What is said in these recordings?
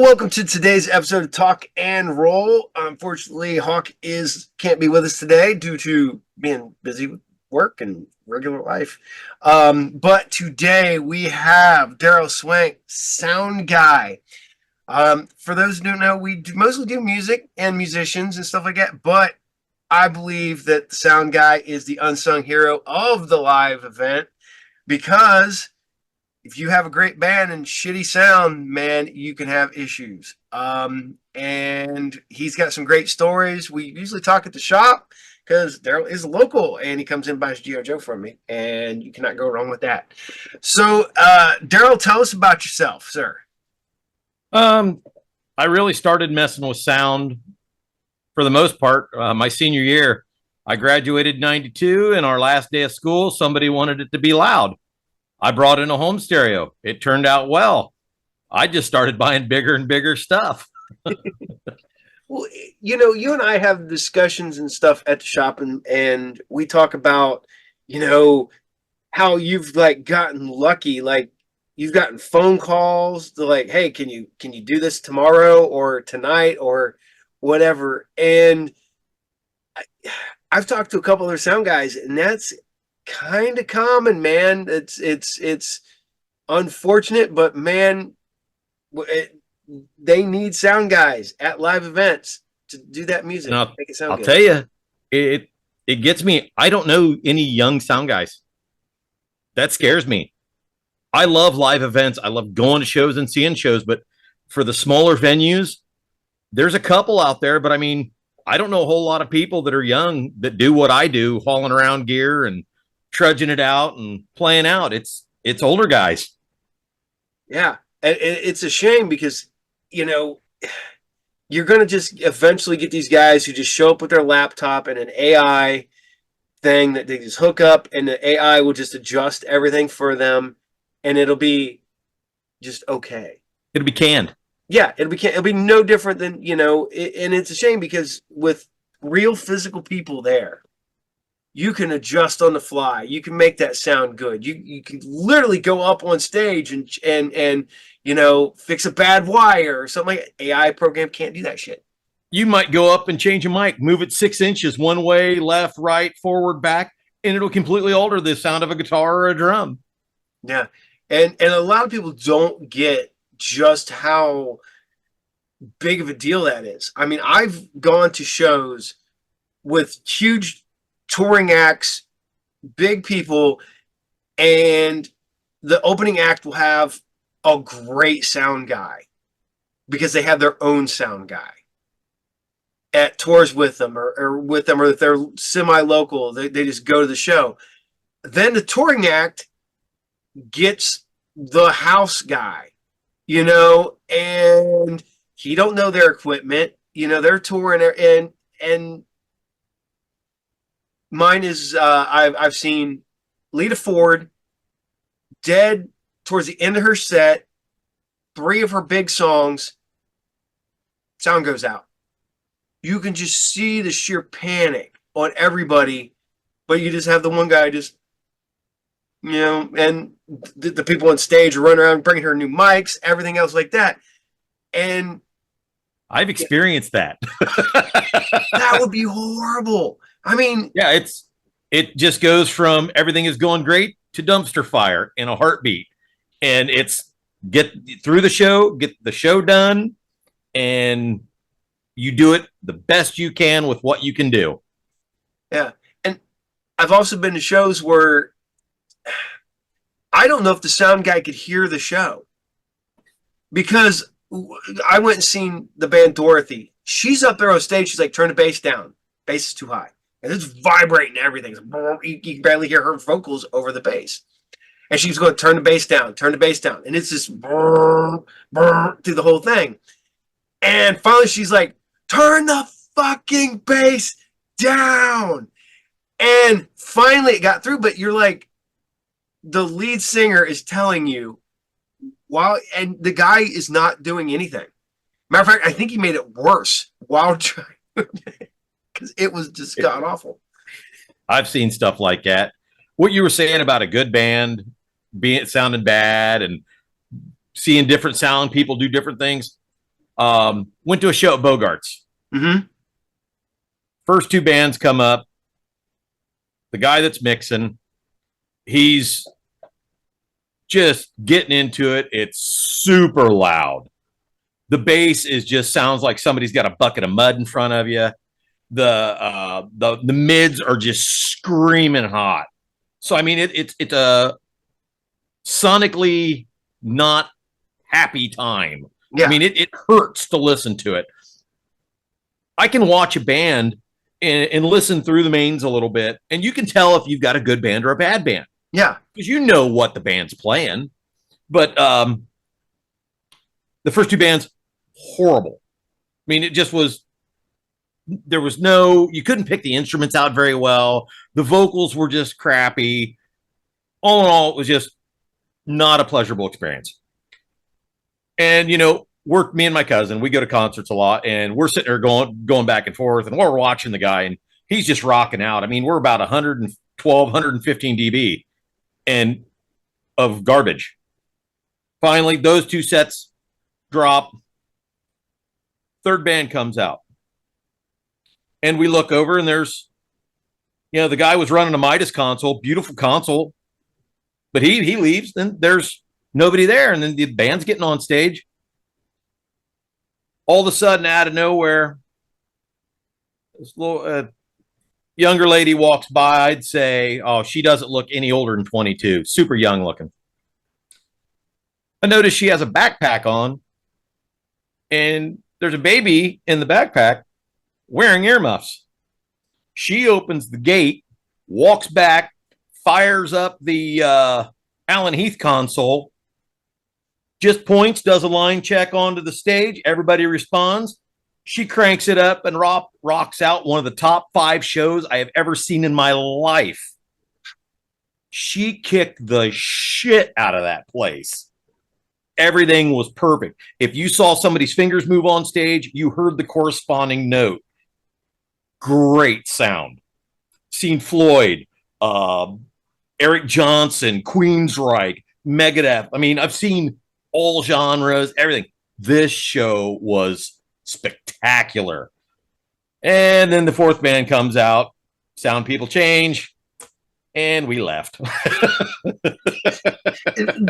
welcome to today's episode of Talk and Roll. Unfortunately, Hawk can't be with us today due to being busy with work and regular life. But today we have Darrell Swank, sound guy. For those who don't know, we mostly do music and musicians and stuff like that. But I believe that the sound guy is the unsung hero of the live event because if you have a great band and shitty sound, man, you can have issues. And he's got some great stories. We usually talk at the shop because Darrell is local and he comes in and buys G.I. Joe from me, and you cannot go wrong with that. So, Darrell, tell us about yourself, sir. I really started messing with sound for the most part my senior year. I graduated in 92, and our last day of school, somebody wanted it to be loud. I brought in a home stereo. It turned out well. I just started buying bigger and bigger stuff. Well, you and I have discussions and stuff at the shop, and we talk about, how you've gotten lucky. Like you've gotten phone calls to hey, can you do this tomorrow or tonight or whatever. And I've talked to a couple other sound guys, and that's kind of common, man. It's unfortunate, but man, they need sound guys at live events to do that music. Make it sound I'll good. tell you, it gets me. I don't know any young sound guys. That scares me. I love live events. I love going to shows and seeing shows, but for the smaller venues, there's a couple out there, but I mean, I don't know a whole lot of people that are young that do what I do, hauling around gear and trudging it out and playing out. It's older guys. Yeah. And it's a shame because, you're going to just eventually get these guys who just show up with their laptop and an AI thing that they just hook up, and the AI will just adjust everything for them, and it'll be just okay. It'll be canned. Yeah, it'll be no different than, and it's a shame because with real physical people there, you can adjust on the fly. You can make that sound good. You can literally go up on stage and fix a bad wire or something like that. AI program can't do that shit. You might go up and change a mic, move it 6 inches one way, left, right, forward, back, and it'll completely alter the sound of a guitar or a drum. Yeah. And a lot of people don't get just how big of a deal that is. I mean, I've gone to shows with huge touring acts, big people, and the opening act will have a great sound guy because they have their own sound guy at tours with them or if they're semi-local, they just go to the show. Then the touring act gets the house guy, and he don't know their equipment, they're touring and mine is I've seen Lita Ford dead towards the end of her set. 3 of her big songs, sound goes out. You can just see the sheer panic on everybody, but you just have the one guy just, and the people on stage are running around bringing her new mics, everything else like that. And I've experienced that. That would be horrible. I mean, yeah, it just goes from everything is going great to dumpster fire in a heartbeat. And it's get through the show, get the show done, and you do it the best you can with what you can do. Yeah. And I've also been to shows where I don't know if the sound guy could hear the show because I went and seen the band Dorothy. She's up there on stage. She's like, turn the bass down. Bass is too high. And it's vibrating and everything. You can barely hear her vocals over the bass. And she's going to turn the bass down. And it's just through the whole thing. And finally she's like, turn the fucking bass down. And finally it got through, but you're like, the lead singer is telling you and the guy is not doing anything. Matter of fact, I think he made it worse while trying because it was just god awful. I've seen stuff like that. What you were saying about a good band sounding bad and seeing different sound people do different things. Went to a show at Bogart's. Mm-hmm. First two bands come up. The guy that's mixing, he's just getting into it. It's super loud. The bass is just sounds like somebody's got a bucket of mud in front of you. The mids are just screaming hot. So I mean, it's a sonically not happy time. Yeah. I mean, it hurts to listen to it. I can watch a band and listen through the mains a little bit, and you can tell if you've got a good band or a bad band. Yeah. Because you know what the band's playing. But the first two bands, horrible. I mean, it just was, there was no, you couldn't pick the instruments out very well. The vocals were just crappy. All in all, it was just not a pleasurable experience. And, you know, me and my cousin, we go to concerts a lot, and we're sitting there going back and forth, and we're watching the guy, and he's just rocking out. I mean, we're about 112, 115 dB and of garbage. Finally, those two sets drop. Third band comes out. And we look over, and there's, you know, the guy was running a Midas console, beautiful console, but he leaves, and there's nobody there. And then the band's getting on stage. All of a sudden, out of nowhere, this little younger lady walks by. I'd say, oh, she doesn't look any older than 22. Super young looking. I notice she has a backpack on, and there's a baby in the backpack wearing earmuffs. She opens the gate, walks back, fires up the Alan Heath console, just points, does a line check onto the stage. Everybody responds. She cranks it up and rocks out one of the top 5 shows I have ever seen in my life. She kicked the shit out of that place. Everything was perfect. If you saw somebody's fingers move on stage, you heard the corresponding note. Great sound. Seen Floyd, Eric Johnson, Queensryche, Megadeth. I mean, I've seen all genres, everything. This show was spectacular. And then the fourth band comes out, sound people change, and we left.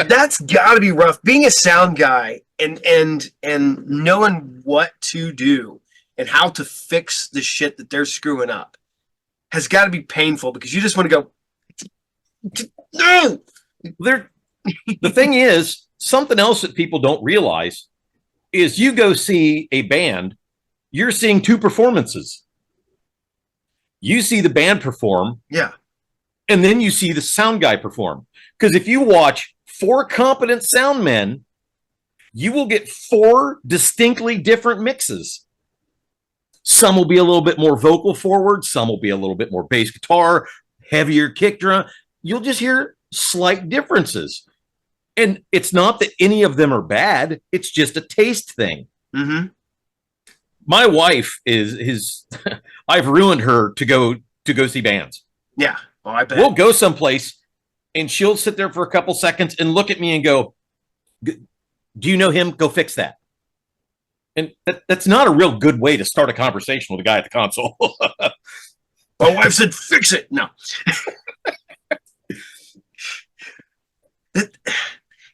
That's got to be rough. Being a sound guy and knowing what to do and how to fix the shit that they're screwing up has got to be painful, because you just want to go, no. The thing is, something else that people don't realize is you go see a band, you're seeing 2 performances. You see the band perform. Yeah. And then you see the sound guy perform. Because if you watch 4 competent sound men, you will get 4 distinctly different mixes. Some will be a little bit more vocal forward. Some will be a little bit more bass guitar, heavier kick drum. You'll just hear slight differences. And it's not that any of them are bad. It's just a taste thing. Mm-hmm. My wife is I've ruined her to go see bands. Yeah. Oh, I bet. We'll go someplace, and she'll sit there for a couple seconds and look at me and go, "Do you know him? Go fix that." And that's not a real good way to start a conversation with a guy at the console. My wife said, fix it. No.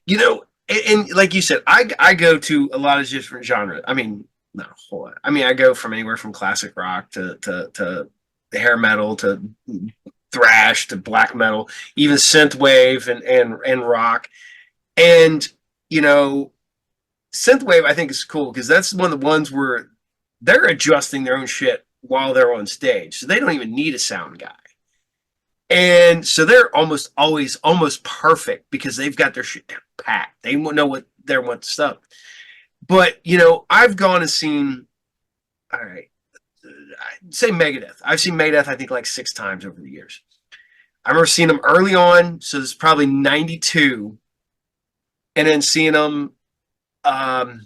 You know, and like you said, I go to a lot of different genres. I mean, not a whole lot. I mean, I go from anywhere from classic rock to hair metal to thrash to black metal, even synthwave and rock. And, you know, synthwave I think is cool, because that's one of the ones where they're adjusting their own shit while they're on stage. So they don't even need a sound guy. And so they're almost always almost perfect, because they've got their shit down packed. They know what they want stuff. But, you know, I've gone and seen, all right, I'd say Megadeth. I've seen Megadeth, I think, like 6 times over the years. I remember seeing them early on, so this is probably 92. And then seeing them, I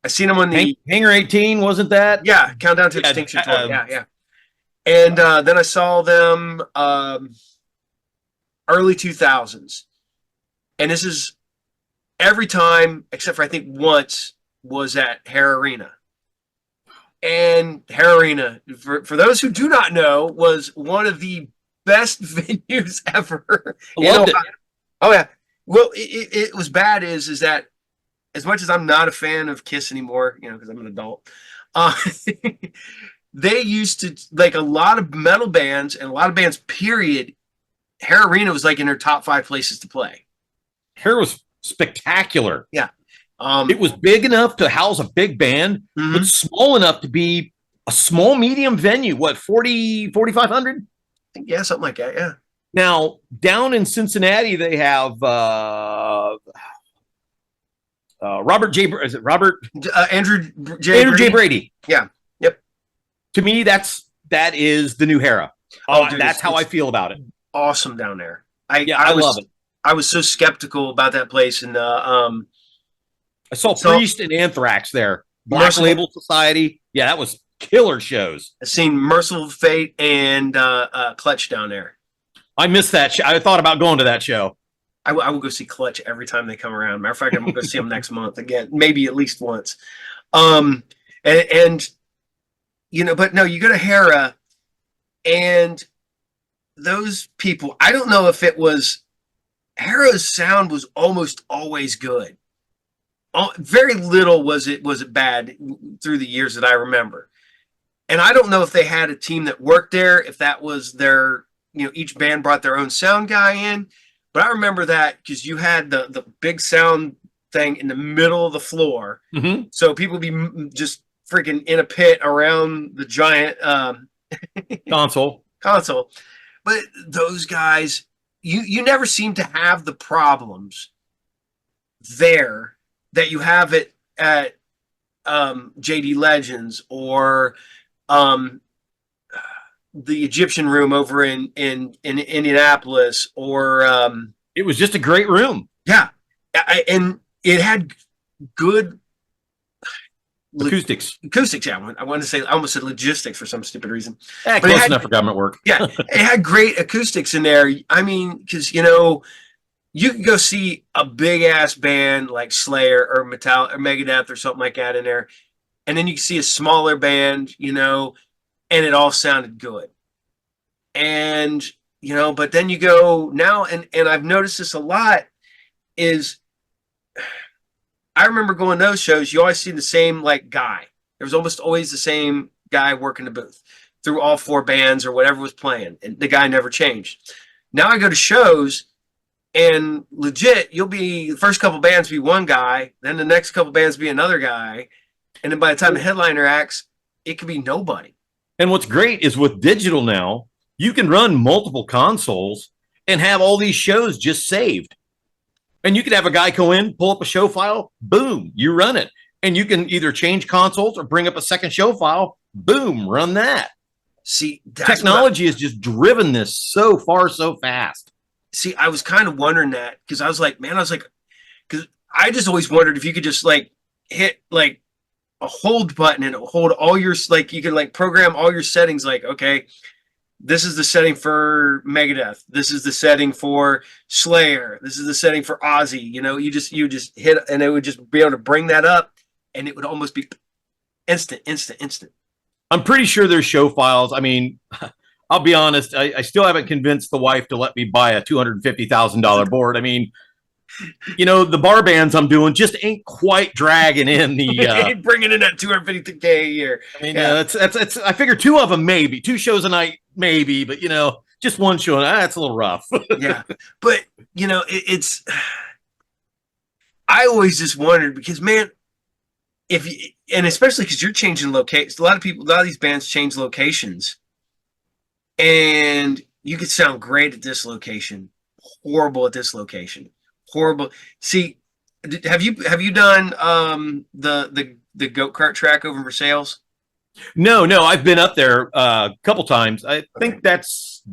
seen them on the Hangar 18, wasn't that? Yeah, Countdown to Extinction tour. Yeah. And then I saw them early 2000s. And this is every time, except for I think once, was at Hare Arena. And Hare Arena, for those who do not know, was one of the best venues ever. Loved it. Oh yeah. Well, it was bad is that as much as I'm not a fan of Kiss anymore, because I'm an adult, uh, they used to, like, a lot of metal bands and a lot of bands, period. Hare Arena was like in their top 5 places to play. Hare was spectacular. Yeah. It was big enough to house a big band, but small enough to be a small, medium venue. What, 4,500? Yeah, something like that. Yeah. Now, down in Cincinnati, they have Robert J. Is it Robert? Andrew J. Brady. Yeah. Yep. To me, that is the new Hera. Dude, that's how I feel about it. Awesome down there. I love it. I was so skeptical about that place, and I saw Priest and Anthrax there. Black Label Society. Yeah, that was killer shows. I've seen Merciful Fate and Clutch down there. I missed that show. I thought about going to that show. I will go see Clutch every time they come around. Matter of fact, I'm going to go see them next month again, maybe at least once. And but no, you go to Hera, and those people, I don't know if it was, Hera's sound was almost always good. Very little was it bad through the years that I remember. And I don't know if they had a team that worked there, if that was their, each band brought their own sound guy in. But I remember that because you had the big sound thing in the middle of the floor. So people would be just freaking in a pit around the giant console. But those guys, you never seem to have the problems there that you have it at JD Legends or the Egyptian Room over in Indianapolis, or it was just a great room. Yeah, and it had good acoustics. Yeah, I wanted to say, I almost said logistics for some stupid reason. Close enough for government work. Yeah, it had great acoustics in there. I mean, because you can go see a big ass band like Slayer or Megadeth or something like that in there, and then you can see a smaller band, and it all sounded good. And but then you go now, and I've noticed this a lot, is I remember going to those shows, you always see the same guy. There was almost always the same guy working the booth through all 4 bands or whatever was playing, and the guy never changed. Now I go to shows, and legit, you'll be, the first couple bands be one guy, then the next couple bands be another guy, and then by the time the headliner acts, it could be nobody. And what's great is with digital now, you can run multiple consoles and have all these shows just saved. And you could have a guy go in, pull up a show file, boom, you run it. And you can either change consoles or bring up a second show file, boom, run that. See, technology has just driven this so far, so fast. See, I was kind of wondering that, because I was like, because I just always wondered if you could just hit a hold button and hold all your, you can program all your settings, okay, this is the setting for Megadeth, this is the setting for Slayer, this is the setting for Ozzy, you just hit, and it would just be able to bring that up, and it would almost be instant. I'm pretty sure there's show files. I mean, I'll be honest, I still haven't convinced the wife to let me buy a $250,000 board. I mean, the bar bands I'm doing just ain't quite dragging in the bringing in that $250K a year. I mean, that's I figure 2 of them, maybe 2 shows a night, maybe, but just one show, that's a little rough. Yeah, but it's, I always just wondered, because man, and especially because you're changing locations, a lot of these bands change locations, and you could sound great at this location, horrible at this location. Horrible. See, have you done the goat cart track over in Versailles? No, I've been up there a couple times. I think that's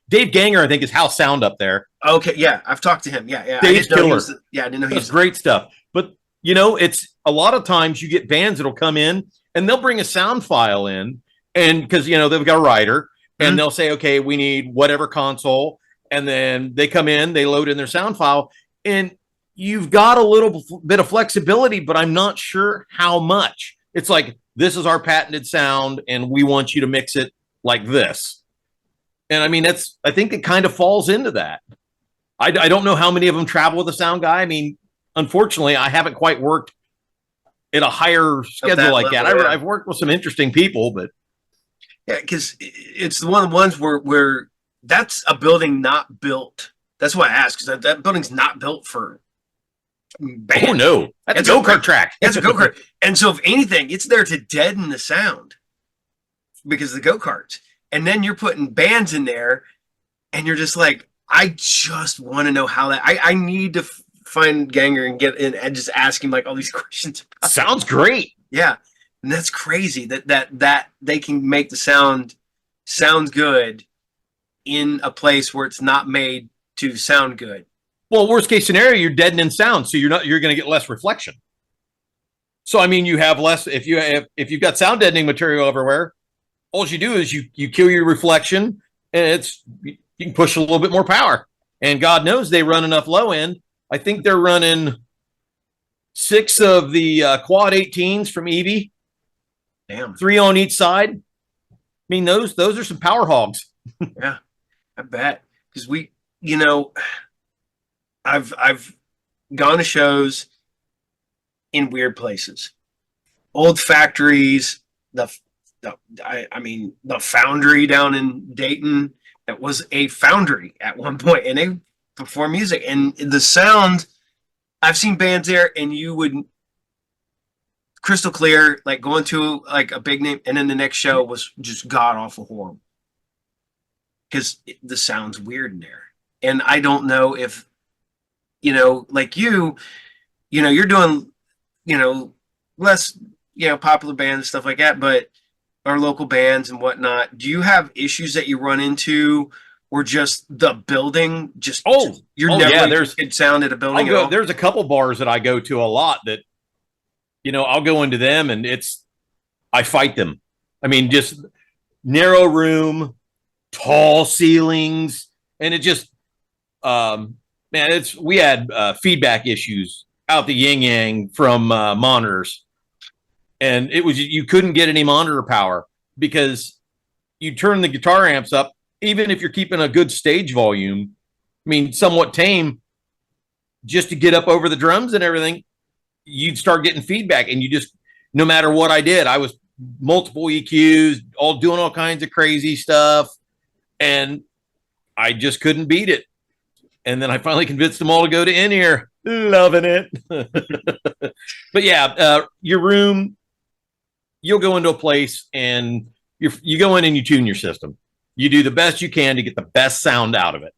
Dave Ganger. I think is house sound up there. Okay, yeah, I've talked to him. Yeah. Dave's killer. I didn't know he was great stuff. But it's a lot of times you get bands that'll come in and they'll bring a sound file in, and because they've got a writer, and they'll say, okay, we need whatever console. And then they come in, they load in their sound file, and you've got a little bit of flexibility, but I'm not sure how much. It's like, this is our patented sound, and we want you to mix it like this. And I mean, I think it kind of falls into that. I don't know how many of them travel with a sound guy. I mean, unfortunately, I haven't quite worked at a higher schedule like that. I've worked with some interesting people, but yeah, because it's one of the ones where that's a building not built. That's why I asked, because that building's not built for band. Oh no, that's a go-kart track. That's a go-kart. And so if anything, it's there to deaden the sound because of the go-karts. And then you're putting bands in there and you're just like, I just want to know how that, I need to find Ganger and get in and just ask him like all these questions. Sounds great. Yeah. And that's crazy that they can make the sound good in a place where it's not made to sound good. Well, worst case scenario, you're deadening sound, so you're going to get less reflection. So I mean, you have less if you've got sound deadening material everywhere. All you do is you kill your reflection, and you can push a little bit more power. And God knows they run enough low end. I think they're running 6 of the quad 18s from Evie. Damn. 3 on each side. I mean, those are some power hogs. Yeah, I bet. Because I've gone to shows in weird places, old factories. The foundry down in Dayton, that was a foundry at one point, and they perform music, and the sound. I've seen bands there, and you would crystal clear, like going to like a big name, and then the next show was just god awful horrible because the sound's weird in there. And I don't know if like you're doing less popular bands and stuff like that, but our local bands and whatnot. Do you have issues that you run into? Or just the building, there's good sound at a building. There's a couple bars that I go to a lot that, I'll go into them and I fight them. I mean, just narrow room, tall ceilings, and it just, we had feedback issues out the yin yang from monitors, and you couldn't get any monitor power because you turn the guitar amps up. Even if you're keeping a good stage volume, I mean, somewhat tame, just to get up over the drums and everything, you'd start getting feedback. And no matter what I did, I was multiple EQs, doing all kinds of crazy stuff. And I just couldn't beat it. And then I finally convinced them all to go to in-ear. Loving it. But yeah, your room, you'll go into a place and you go in and you tune your system. You do the best you can to get the best sound out of it.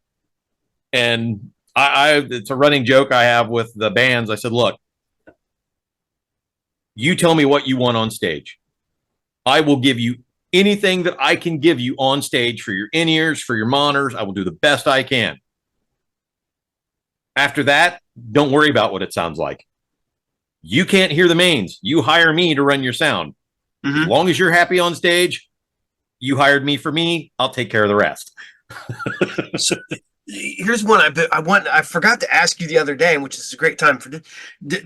And it's a running joke I have with the bands. I said, look, you tell me what you want on stage. I will give you anything that I can give you on stage for your in-ears, for your monitors. I will do the best I can. After that, don't worry about what it sounds like. You can't hear the mains. You hire me to run your sound. Mm-hmm. As long as you're happy on stage, you hired me for me. I'll take care of the rest. So here's one I forgot to ask you the other day, which is a great time for. Do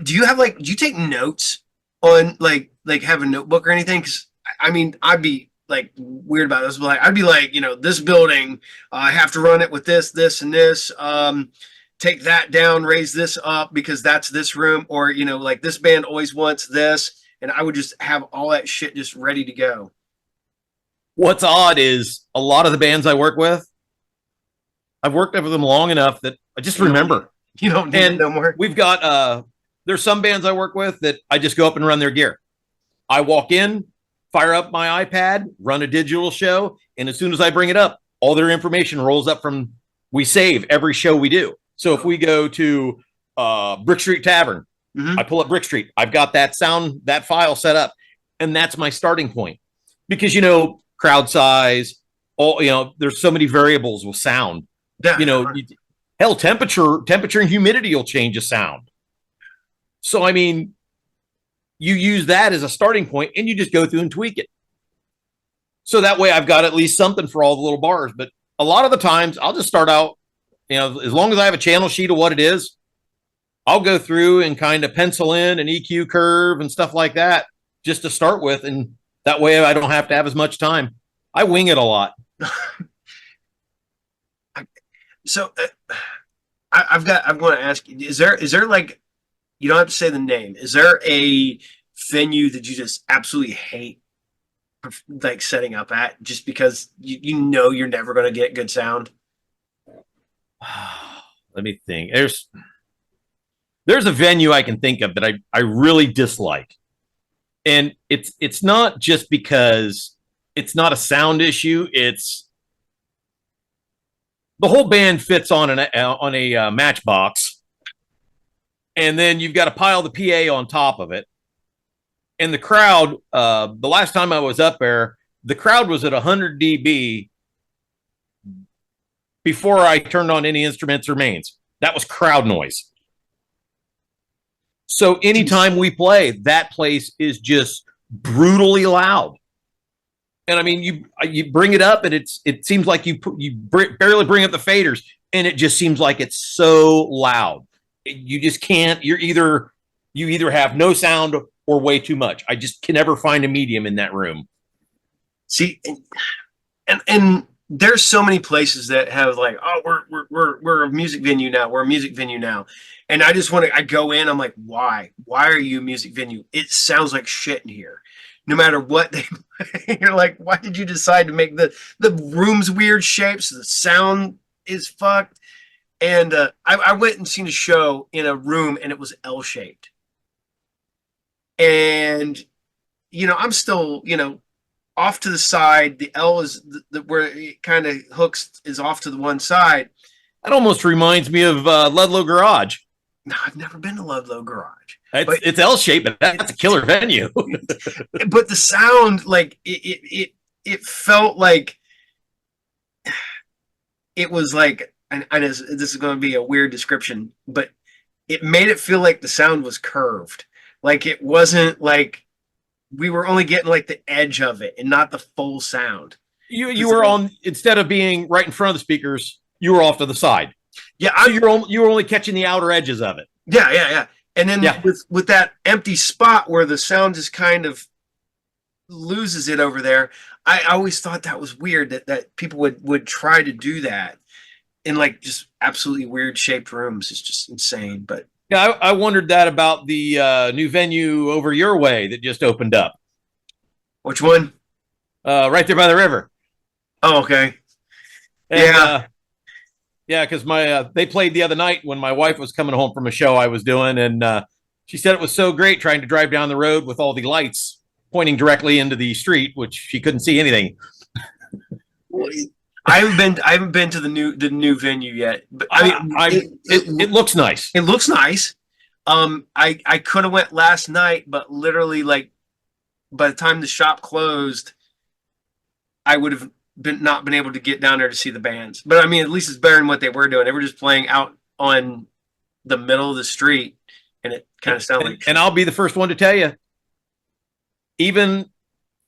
you take notes on like have a notebook or anything? Because I mean, I'd be like weird about this, but I'd be like, this building, I have to run it with this, and this. Take that down, raise this up because that's this room, or like this band always wants this, and I would just have all that shit just ready to go. What's odd is a lot of the bands I work with, I've worked with them long enough that I just remember. You don't need it no more. We've got, there's some bands I work with that I just go up and run their gear. I walk in, fire up my iPad, run a digital show, and as soon as I bring it up, all their information rolls up we save every show we do. So if we go to Brick Street Tavern, I pull up Brick Street, I've got that file set up, and that's my starting point. Because, crowd size, there's so many variables with sound. Yeah. Hell, temperature and humidity will change a sound. So, I mean, you use that as a starting point and you just go through and tweak it. So that way I've got at least something for all the little bars. But a lot of the times I'll just start out, as long as I have a channel sheet of what it is, I'll go through and kind of pencil in an EQ curve and stuff like that just to start with. And that way I don't have to have as much time. I wing it a lot. So I'm going to ask you, is there like, you don't have to say the name. Is there a venue that you just absolutely hate, like setting up at, just because you know you're never going to get good sound? Let me think. There's a venue I can think of that I really dislike. And it's not just because it's not a sound issue. It's the whole band fits on a matchbox, and then you've got to pile the PA on top of it. And the crowd, the last time I was up there, the crowd was at 100 dB before I turned on any instruments or mains. That was crowd noise. So anytime we play, that place is just brutally loud. And I mean, you bring it up, and it seems like you barely bring up the faders, and it just seems like it's so loud. You just can't. You either have no sound or way too much. I just can never find a medium in that room. See, and there's so many places that have like, oh, we're a music venue now. We're a music venue now. And I just I go in, I'm like, why? Why are you a music venue? It sounds like shit in here. No matter what they play. You're like, why did you decide to make the room's weird shapes? The sound is fucked. And I went and seen a show in a room, and it was L-shaped. And, I'm still, off to the side. The L is where it kind of hooks is off to the one side. That almost reminds me of Ludlow Garage. No, I've never been to Ludlow Garage. It's L-shaped, but that's a killer venue. But the sound, like it felt like it was like, and this is going to be a weird description, but it made it feel like the sound was curved. Like it wasn't like we were only getting like the edge of it and not the full sound. You were on, instead of being right in front of the speakers, you were off to the side. Yeah, so you were only catching the outer edges of it. Yeah. And then with that empty spot where the sound just kind of loses it over there, I always thought that was weird that people would try to do that in like just absolutely weird shaped rooms. It's just insane. But yeah, I wondered that about the new venue over your way that just opened up. Which one? Right there by the river. Oh, okay. And, yeah, because they played the other night when my wife was coming home from a show I was doing, and she said it was so great trying to drive down the road with all the lights pointing directly into the street, which she couldn't see anything. I haven't been to the new venue yet, but I mean, it looks nice. It looks nice. I could have went last night, but literally, like, by the time the shop closed, I would have not been able to get down there to see the bands. But I mean, at least it's better than what they were doing. They were just playing out on the middle of the street, and it kind of sounded like. And I'll be the first one to tell you, even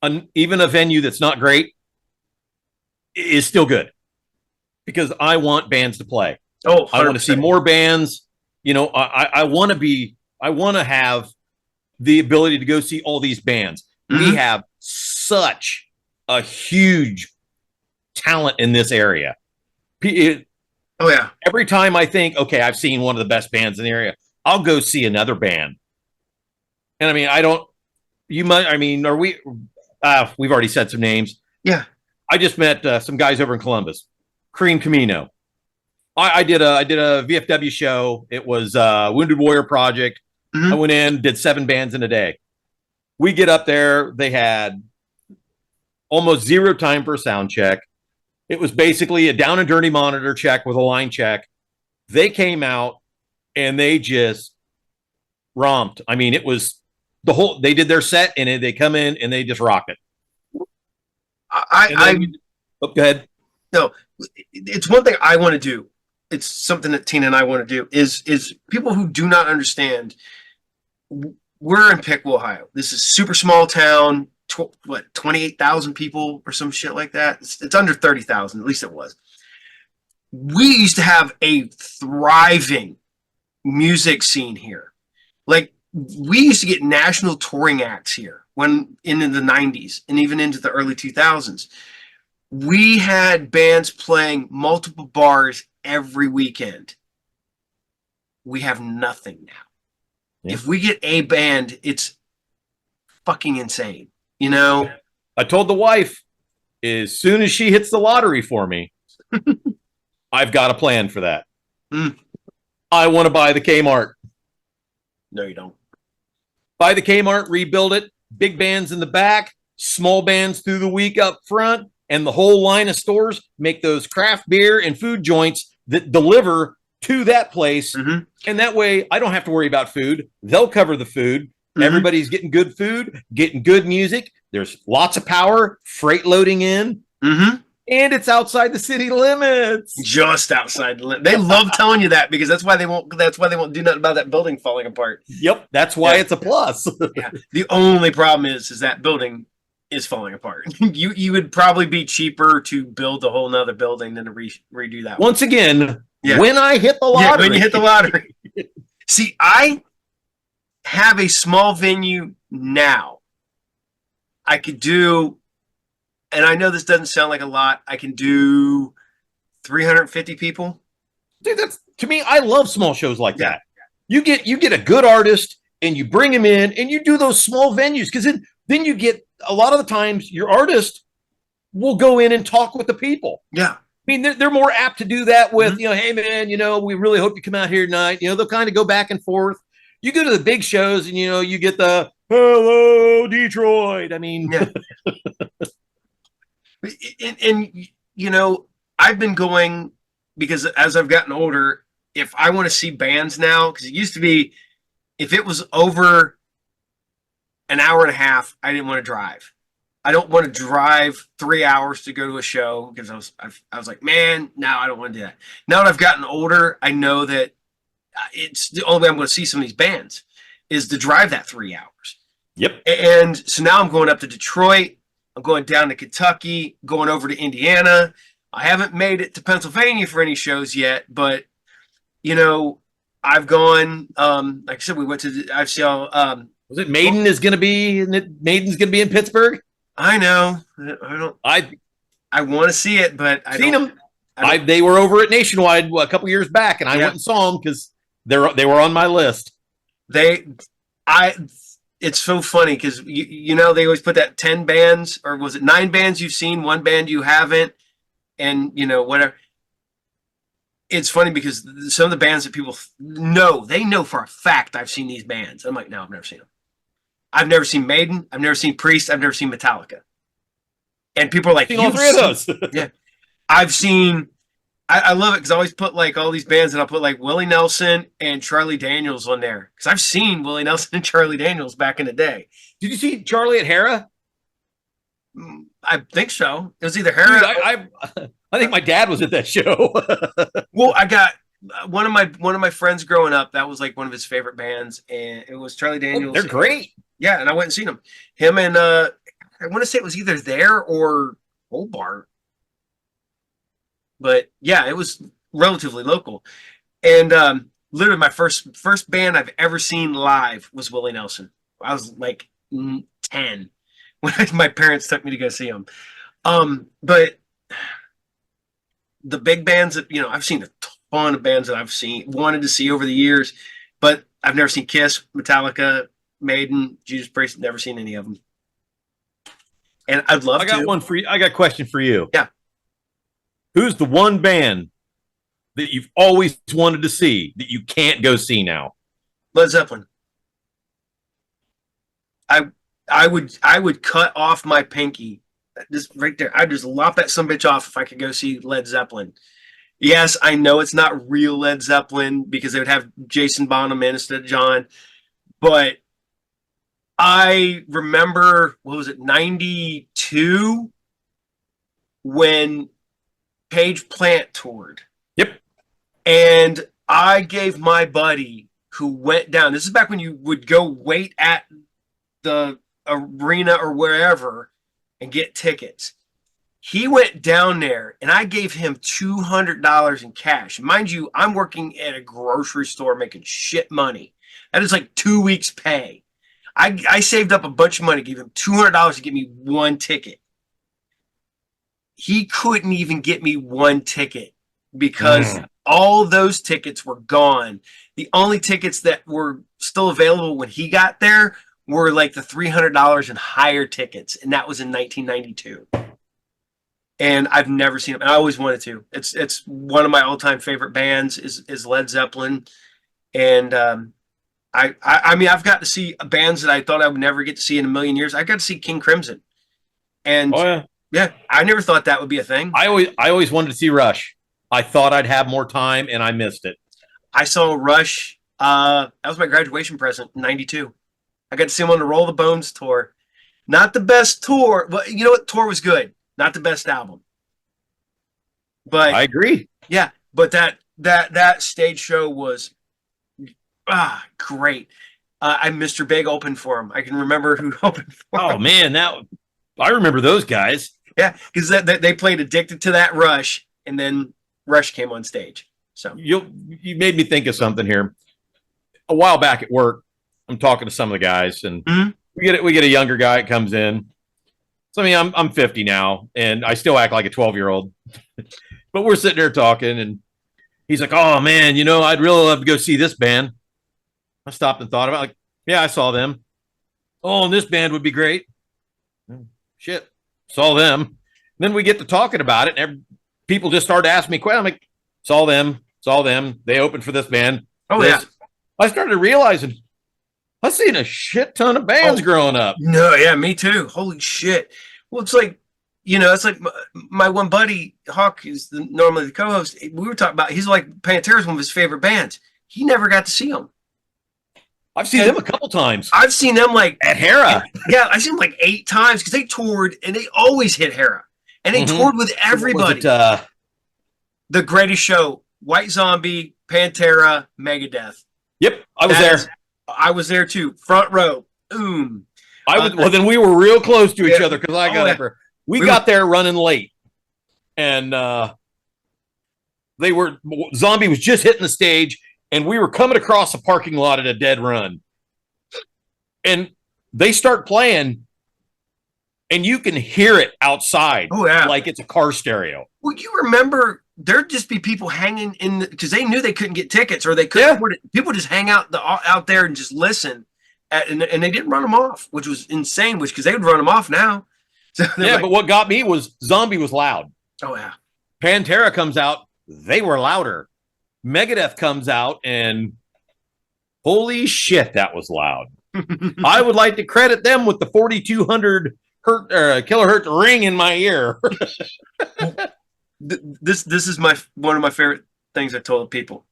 a venue that's not great is still good, because I want bands to play. Oh, 100%. I want to see more bands. I want to have the ability to go see all these bands. Mm-hmm. We have such a huge talent in this area. Oh yeah. Every time I think, okay, I've seen one of the best bands in the area, I'll go see another band. And I mean, we've already said some names. Yeah. I just met some guys over in Columbus, Cream Camino. I did a VFW show. It was Wounded Warrior Project. Mm-hmm. I went in, did 7 bands in a day. We get up there. They had almost 0 time for a sound check. It was basically a down and dirty monitor check with a line check. They came out and they just romped. I mean, it was they did their set and they come in and they just rocked it. Go ahead. No, it's one thing I want to do. It's something that Tina and I want to do is people who do not understand. We're in Piqua, Ohio. This is super small town. 28,000 people or some shit like that. It's under 30,000. At least it was. We used to have a thriving music scene here. Like, we used to get national touring acts here when into the 90s and even into the early 2000s. We had bands playing multiple bars every weekend. We have nothing now. Yeah. If we get a band, it's fucking insane. You know? I told the wife, as soon as she hits the lottery for me, I've got a plan for that. I want to buy the Kmart. No, you don't. Buy the Kmart, rebuild it, big bands in the back, small bands through the week up front, and the whole line of stores make those craft beer and food joints that deliver to that place. And that way I don't have to worry about food. They'll cover the food. Everybody's getting good food, getting good music. There's lots of power, freight loading in. And it's outside the city limits. Just outside the limits. They love telling you that because that's why they won't do nothing about that building falling apart. Yep. That's why it's a plus. Yeah. The only problem is that building is falling apart. You would probably be cheaper to build a whole nother building than to redo that Once again, when I hit the lottery. When you hit the lottery. See, I have a small venue now. I could do, and I know this doesn't sound like a lot, I can do 350 people. Dude, that's, to me, I love small shows like that. You get a good artist and you bring him in and you do those small venues, because then you get, a lot of the times your artist will go in and talk with the people. Yeah. I mean, they're more apt to do that with, hey man, we really hope you come out here tonight. They'll kind of go back and forth. You go to the big shows and, you get the hello, Detroit. I mean, and I've been going, because as I've gotten older, if I want to see bands now, because it used to be, if it was over an hour and a half, I didn't want to drive. I don't want to drive 3 hours to go to a show, because I was like, man, no, I don't want to do that. Now that I've gotten older, I know that it's the only way I'm going to see some of these bands is to drive that 3 hours. Yep. And so now I'm going up to Detroit. I'm going down to Kentucky, going over to Indiana. I haven't made it to Pennsylvania for any shows yet, but I've gone. Like I said, we went to. I saw. Was it Maiden is going to be? Maiden's going to be in Pittsburgh. I know. I want to see it, but I seen them. They were over at Nationwide a couple years back, and I went and saw them because they were on my list. It's so funny because they always put that 10 bands, or was it 9 bands you've seen, 1 band you haven't, and whatever. It's funny because some of the bands that people know, they know for a fact I've seen these bands. I'm like, no, I've never seen them. I've never seen Maiden. I've never seen Priest. I've never seen Metallica. And people are like, all 3 of those. Yeah. I've seen, I love it because I always put like all these bands, and I'll put like Willie Nelson and Charlie Daniels on there. Because I've seen Willie Nelson and Charlie Daniels back in the day. Did you see Charlie at Hera? I think so. It was either Hera. Dude, I think my dad was at that show. Well, I got one of my friends growing up. That was like one of his favorite bands, and it was Charlie Daniels. They're great. Yeah, and I went and seen him. Him and I want to say it was either there or Hobart. But yeah, it was relatively local. And literally my first band I've ever seen live was Willie Nelson. I was like 10 when my parents took me to go see him. But the big bands that, I've seen a ton of bands that I've wanted to see over the years, but I've never seen Kiss, Metallica, Maiden, Judas Priest. Never seen any of them. And I'd love to. I got a question for you. Yeah. Who's the one band that you've always wanted to see that you can't go see now? Led Zeppelin. I would cut off my pinky. Just right there. I'd just lop that sumbitch off if I could go see Led Zeppelin. Yes, I know it's not real Led Zeppelin because they would have Jason Bonham in instead of John. But I remember, 92 when Page Plant toured. Yep. And I gave my buddy who went down. This is back when you would go wait at the arena or wherever and get tickets. He went down there and I gave him $200 in cash. Mind you, I'm working at a grocery store making shit money. That is like 2 weeks' pay. I saved up a bunch of money, gave him $200 to get me one ticket. He couldn't even get me one ticket because all those tickets were gone. The only tickets that were still available when he got there were like the $300 and higher tickets, and that was in 1992. And I've never seen him. And I always wanted to. It's one of my all-time favorite bands is Led Zeppelin, and I mean I've got to see bands that I thought I would never get to see in a million years. I got to see King Crimson, and yeah, I never thought that would be a thing. I always wanted to see Rush. I thought I'd have more time, and I missed it. I saw Rush. That was my graduation present in '92. I got to see him on the Roll the Bones tour. Not the best tour. Well, you know what? Tour was good. Not the best album. But I agree. Yeah, but that stage show was great. I Mr. Big opened for him. I can remember who opened for him. Oh man, I remember those guys. Yeah, because they played "Addicted to That Rush," and then Rush came on stage. So you made me think of something here. A while back at work, I'm talking to some of the guys, and we get a younger guy that comes in. So I mean, I'm 50 now, and I still act like a 12-year-old. But we're sitting there talking, and he's like, "Oh man, I'd really love to go see this band." I stopped and thought about it, like, yeah, I saw them. Oh, and this band would be great. Shit, saw them. Then we get to talking about it, and people just started asking me questions. I'm like, saw them. They opened for this band. Oh, yeah. I started realizing I've seen a shit ton of bands growing up. No, yeah, me too. Holy shit. Well, it's like, it's like my one buddy, Hawk, is normally the co-host. We were talking about, he's like, Pantera's one of his favorite bands. He never got to see them. I've seen them a couple times. I've seen them like at Hera. Yeah, I've seen them like 8 times because they toured and they always hit Hera. And they toured with everybody. The Greatest Show, White Zombie, Pantera, Megadeth. Yep, I was there. I was there too. Front row. Well, then we were real close to each other because I got up there. We got there running late. And Zombie was just hitting the stage. And we were coming across the parking lot at a dead run. And they start playing, and you can hear it outside. Oh, yeah. Like it's a car stereo. Well, you remember there'd just be people hanging in because they knew they couldn't get tickets or they couldn't afford it. People just hang out there and just listen. And they didn't run them off, which was insane, because they would run them off now. So but what got me was Zombie was loud. Oh, yeah. Pantera comes out. They were louder. Megadeth comes out, and holy shit, that was loud. I would like to credit them with the 4,200 kilohertz ring in my ear. This is one of my favorite things I told people.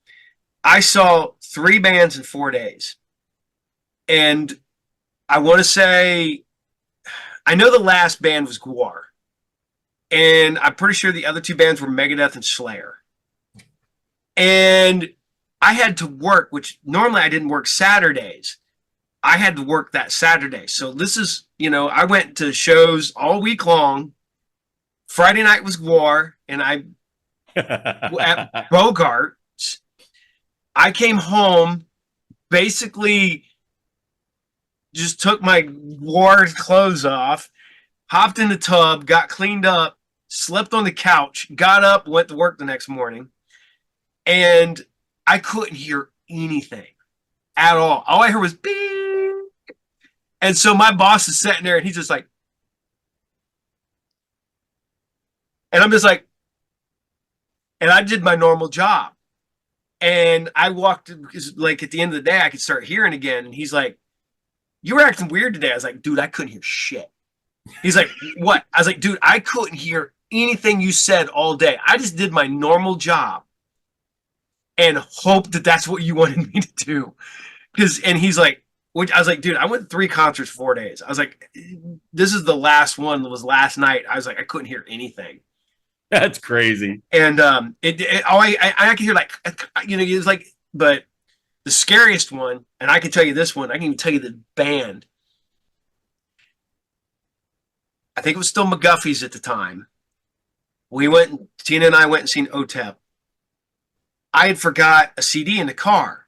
I saw 3 bands in 4 days, and I want to say, I know the last band was Gwar, and I'm pretty sure the other 2 bands were Megadeth and Slayer. And I had to work, which normally I didn't work Saturdays. I had to work that Saturday. So this is, I went to shows all week long. Friday night was Gwar, and at Bogart's. I came home, basically just took my Gwar clothes off, hopped in the tub, got cleaned up, slept on the couch, got up, went to work the next morning. And I couldn't hear anything at all. All I heard was beep. And so my boss is sitting there and he's just like, and I'm just like, and I did my normal job. And I walked, because like at the end of the day, I could start hearing again. And he's like, "You were acting weird today." I was like, "Dude, I couldn't hear shit." He's like, "What?" I was like, "Dude, I couldn't hear anything you said all day. I just did my normal job and hope that that's what you wanted me to do." And he's like, I was like, "Dude, I went to 3 concerts 4 days." I was like, "This is the last one that was last night." I was like, I couldn't hear anything. That's crazy. And I could hear like, it was like, but the scariest one, and I can tell you this one, I can even tell you the band. I think it was still McGuffey's at the time. Tina and I went and seen OTEP. I had forgot a CD in the car.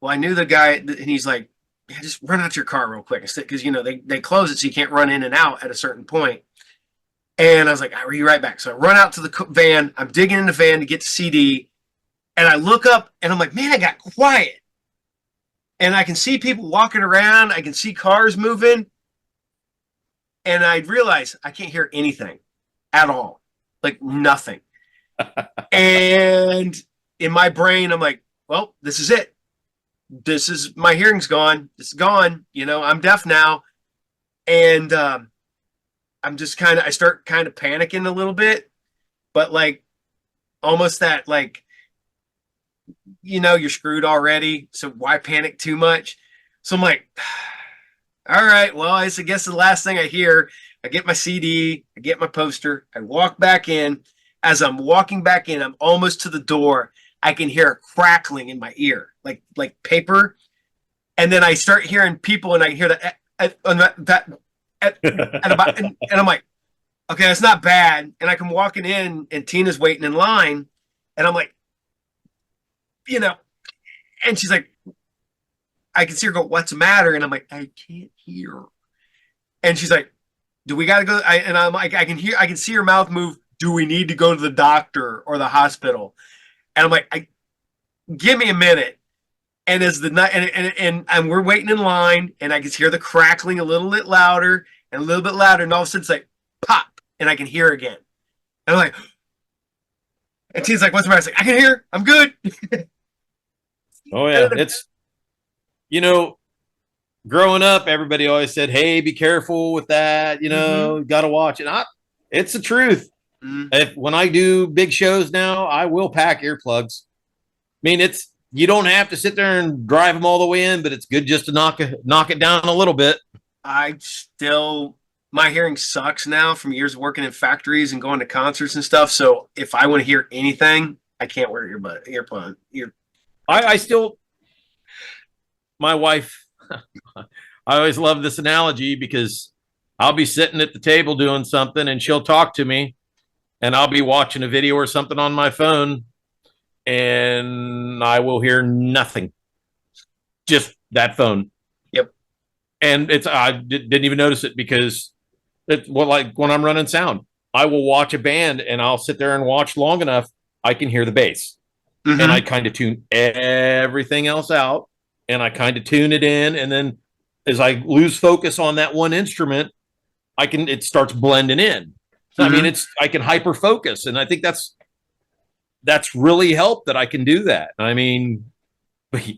Well, I knew the guy, and he's like, yeah, just run out to your car real quick. Because, they close it so you can't run in and out at a certain point. And I was like, I'll be right back. So I run out to the van. I'm digging in the van to get the CD. And I look up and I'm like, man, I got quiet. And I can see people walking around. I can see cars moving. And I realize I can't hear anything at all. Like nothing. And in my brain, I'm like, well, this is it. My hearing's gone. It's gone. I'm deaf now. And I'm just I start kind of panicking a little bit, but like almost that, like, you're screwed already. So why panic too much? So I'm like, all right, well, I guess the last thing I hear, I get my CD, I get my poster, I walk back in. As I'm walking back in, I'm almost to the door. I can hear a crackling in my ear, like paper. And then I start hearing people, and I hear that, and I'm like, okay, that's not bad. And I come walking in, and Tina's waiting in line, and I'm like, and she's like, I can see her go, what's the matter? And I'm like, I can't hear. And she's like, do we got to go? And I'm like, I can see her mouth move. Do we need to go to the doctor or the hospital? And I'm like, give me a minute. And as the night, and we're waiting in line, and I can hear the crackling a little bit louder and a little bit louder. And all of a sudden it's like pop, and I can hear again. And I'm like, and she's like, what's the matter? I was like, I can hear. I'm good. Oh yeah. It's, growing up, everybody always said, hey, be careful with that. Got to watch it. It's the truth. When I do big shows now, I will pack earplugs. I mean, you don't have to sit there and drive them all the way in, but it's good just to knock it down a little bit. My hearing sucks now from years of working in factories and going to concerts and stuff. So if I want to hear anything, I can't wear earplug. My wife, I always love this analogy because I'll be sitting at the table doing something and she'll talk to me, and I'll be watching a video or something on my phone, and I will hear nothing. Just that phone. Yep. And I didn't even notice it because like when I'm running sound, I will watch a band and I'll sit there and watch long enough. I can hear the bass, and I kind of tune everything else out, and I kind of tune it in. And then as I lose focus on that one instrument, it starts blending in. So, I mean, I can hyper focus, and I think that's really helped that I can do that. I mean,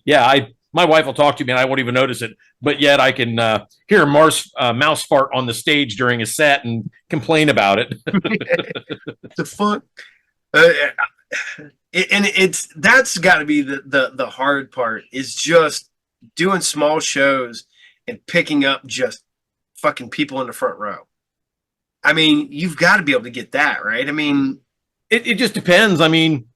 yeah, my wife will talk to me and I won't even notice it, but yet I can hear a mouse fart on the stage during a set and complain about it. The fun, that's got to be the hard part, is just doing small shows and picking up just fucking people in the front row. I mean, you've got to be able to get that, right? I mean, it just depends. I mean,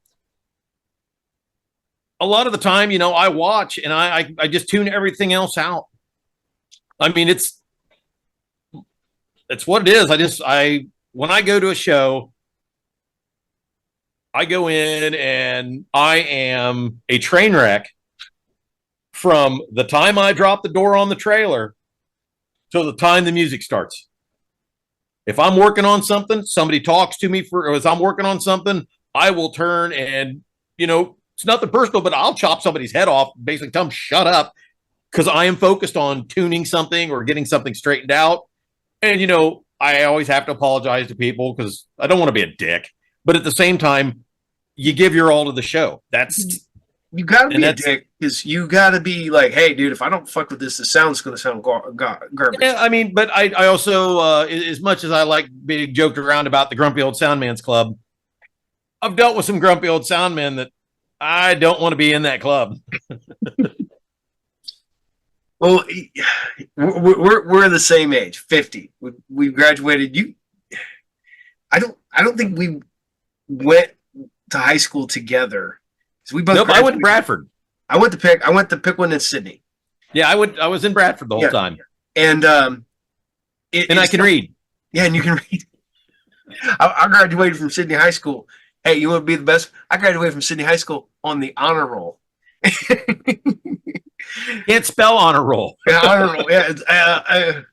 a lot of the time, I watch and I just tune everything else out. I mean, it's what it is. When I go to a show, I go in and I am a train wreck from the time I drop the door on the trailer till the time the music starts. If I'm working on something, somebody talks to me as I'm working on something, I will turn and, it's nothing personal, but I'll chop somebody's head off, basically tell them shut up, because I am focused on tuning something or getting something straightened out. And, I always have to apologize to people because I don't want to be a dick. But at the same time, you give your all to the show. You got to be a dick, because you got to be like, hey, dude, if I don't fuck with this, the sound's going to sound garbage. Yeah, I mean, but I also, as much as I like being joked around about the Grumpy Old Soundman's Club, I've dealt with some grumpy old soundmen that I don't want to be in that club. Well, we're the same age, 50. We graduated. I don't think we went to high school together. We both. Nope, I went to Bradford. I went to Pickwind and Sydney. Yeah, I was in Bradford the whole time. And I can read. Yeah, and you can read. I graduated from Sydney High School. Hey, you want to be the best? I graduated from Sydney High School on the honor roll. Can't spell on a roll. Yeah, honor roll. Yeah, it's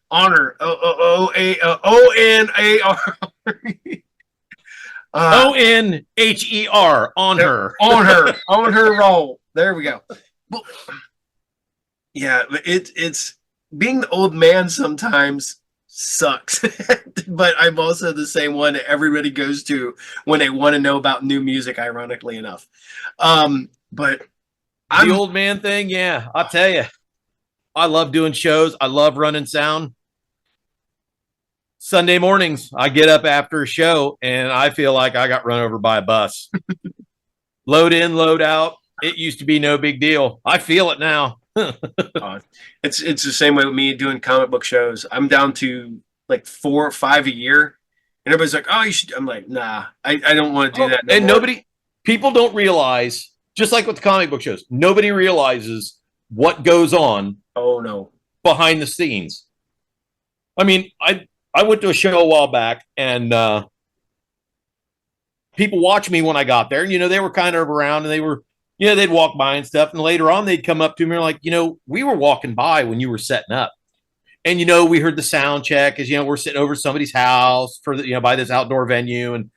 honor. ONAR. ONHER on her. On her roll. There we go. Well, yeah, it's being the old man sometimes sucks. But I'm also the same one that everybody goes to when they want to know about new music, ironically enough. But The old man thing, yeah, I'll tell you. I love doing shows. I love running sound. Sunday mornings, I get up after a show and I feel like I got run over by a bus. Load in, load out. It used to be no big deal. I feel it now. It's the same way with me doing comic book shows. I'm down to like 4 or 5 a year, and everybody's like, "Oh, you should." I'm like, "Nah, I don't want to do that." And people don't realize, just like with the comic book shows, nobody realizes what goes on. Oh no, behind the scenes. I mean, I went to a show a while back, and people watched me when I got there. And, they were kind of around, and they were, they'd walk by and stuff. And later on, they'd come up to me and like, we were walking by when you were setting up. And, we heard the sound check as, we're sitting over somebody's house for the, by this outdoor venue. And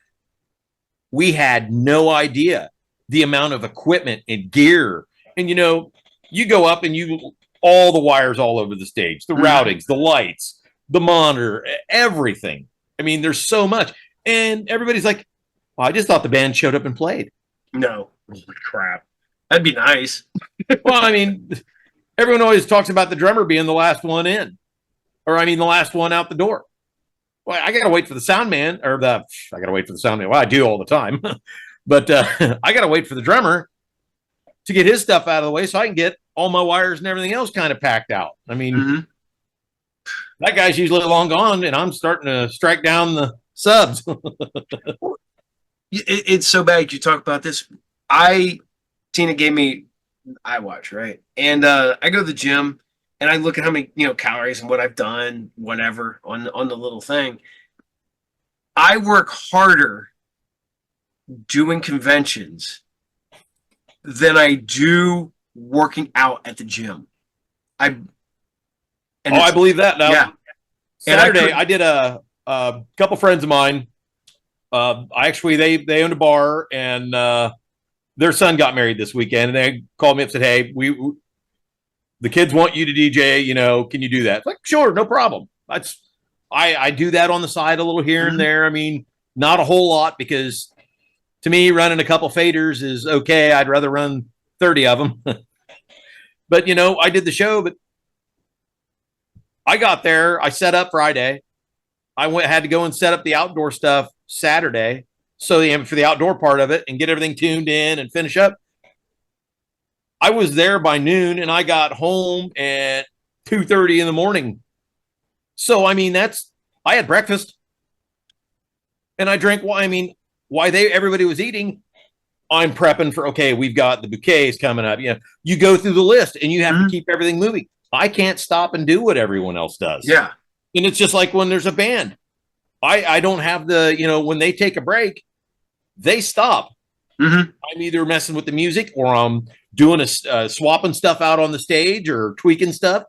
we had no idea the amount of equipment and gear. And, you go up and all the wires all over the stage, the routings, the lights, the monitor, everything. I mean, there's so much. And everybody's like, well, I just thought the band showed up and played. No. Holy crap. That'd be nice. Well, I mean, everyone always talks about the drummer being the last one in. Or, the last one out the door. Well, I got to wait for the sound man. I got to wait for the sound man. Well, I do all the time. But I got to wait for the drummer to get his stuff out of the way so I can get all my wires and everything else kind of packed out. I mean, that guy's usually long gone, and I'm starting to strike down the subs. It's so bad you talk about this. Tina gave me iWatch, right? And I go to the gym, and I look at how many calories and what I've done, whatever, on the little thing. I work harder doing conventions than I do working out at the gym. I believe that now. Yeah. Saturday, I did a couple friends of mine. They owned a bar, and their son got married this weekend, and they called me up and said, "Hey, the kids want you to DJ. Can you do that?" It's like, sure, no problem. I do that on the side a little here and there. I mean, not a whole lot, because to me, running a couple faders is okay. I'd rather run 30 of them. But, I did the show, but I got there. I set up Friday. Had to go and set up the outdoor stuff Saturday. So for the outdoor part of it and get everything tuned in and finish up. I was there by noon, and I got home at 2:30 in the morning. So, I had breakfast and I drank wine. Everybody was eating, I'm prepping for, okay, we've got the bouquets coming up. You go through the list and you have to keep everything moving. I can't stop and do what everyone else does. Yeah. And it's just like when there's a band. I don't have when they take a break, they stop. I'm either messing with the music, or I'm doing swapping stuff out on the stage or tweaking stuff.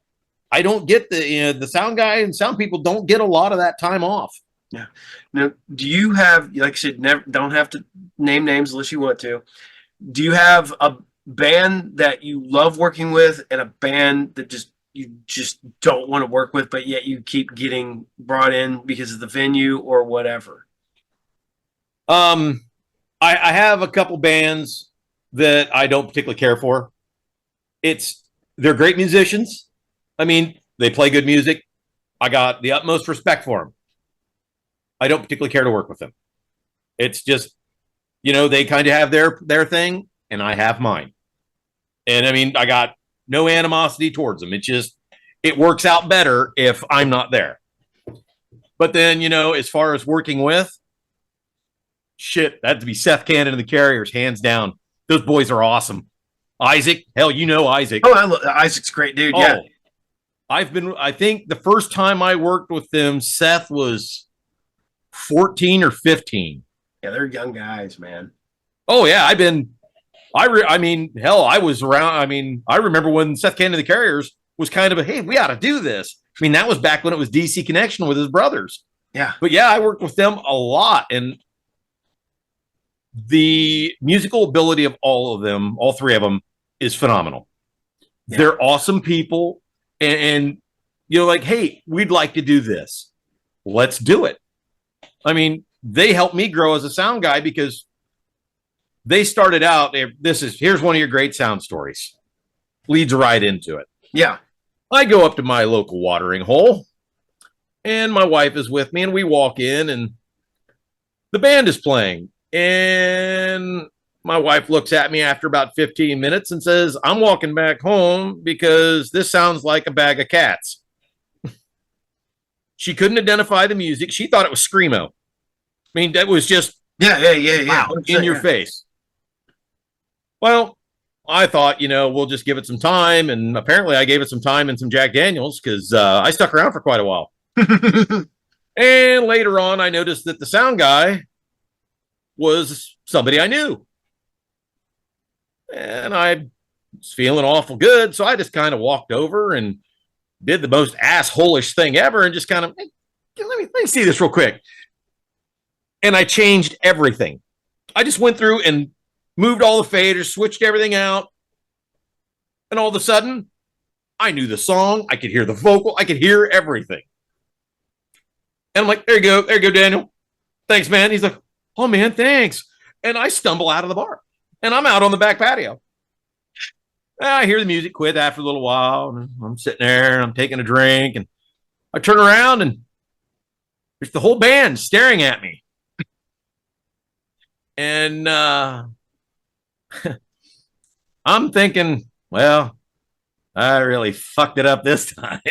I don't get the sound guy and sound people don't get a lot of that time off. Yeah. Now, do you have, like I said, don't have to name names unless you want to. Do you have a band that you love working with and a band that you just don't want to work with, but yet you keep getting brought in because of the venue or whatever? I have a couple bands that I don't particularly care for. They're great musicians. They play good music. I got the utmost respect for them. I don't particularly care to work with them. It's just, they kind of have their thing, and I have mine. And I got no animosity towards them. It works out better if I'm not there. But then, as far as working with, that'd be Seth Cannon and the Carriers, hands down. Those boys are awesome. Isaac, hell, Isaac. Oh, Isaac's a great dude. Yeah. I think the first time I worked with them, Seth was 14 or 15. Yeah, they're young guys, man. Oh yeah, I mean, hell, I was around. I mean, I remember when Seth Cannon and the Carriers was kind of a, hey, we ought to do this. I mean, that was back when it was DC Connection with his brothers. Yeah. But yeah, I worked with them a lot. And the musical ability of all of them, all three of them, is phenomenal. Yeah. They're awesome people. And you know, like, hey, we'd like to do this. Let's do it. I mean, they helped me grow as a sound guy because they started out, here's one of your great sound stories. Leads right into it. Yeah. I go up to my local watering hole and my wife is with me and we walk in and the band is playing. And my wife looks at me after about 15 minutes and says, I'm walking back home because this sounds like a bag of cats. She couldn't identify the music. She thought it was Screamo. I mean, that was just wow, in your face. Well, I thought, you know, we'll just give it some time. And apparently I gave it some time and some Jack Daniels because I stuck around for quite a while. And later on, I noticed that the sound guy was somebody I knew. And I was feeling awful good. So I just kind of walked over and did the most asshole-ish thing ever and just kind of, hey, let me see this real quick. And I changed everything. I just went through and moved all the faders, switched everything out. And all of a sudden, I knew the song. I could hear the vocal. I could hear everything. And I'm like, there you go, Daniel. Thanks, man. He's like, oh, man, thanks. And I stumble out of the bar. And I'm out on the back patio. And I hear the music quit after a little while. And I'm sitting there, and I'm taking a drink. And I turn around, and there's the whole band staring at me. And I'm thinking, well, I really fucked it up this time.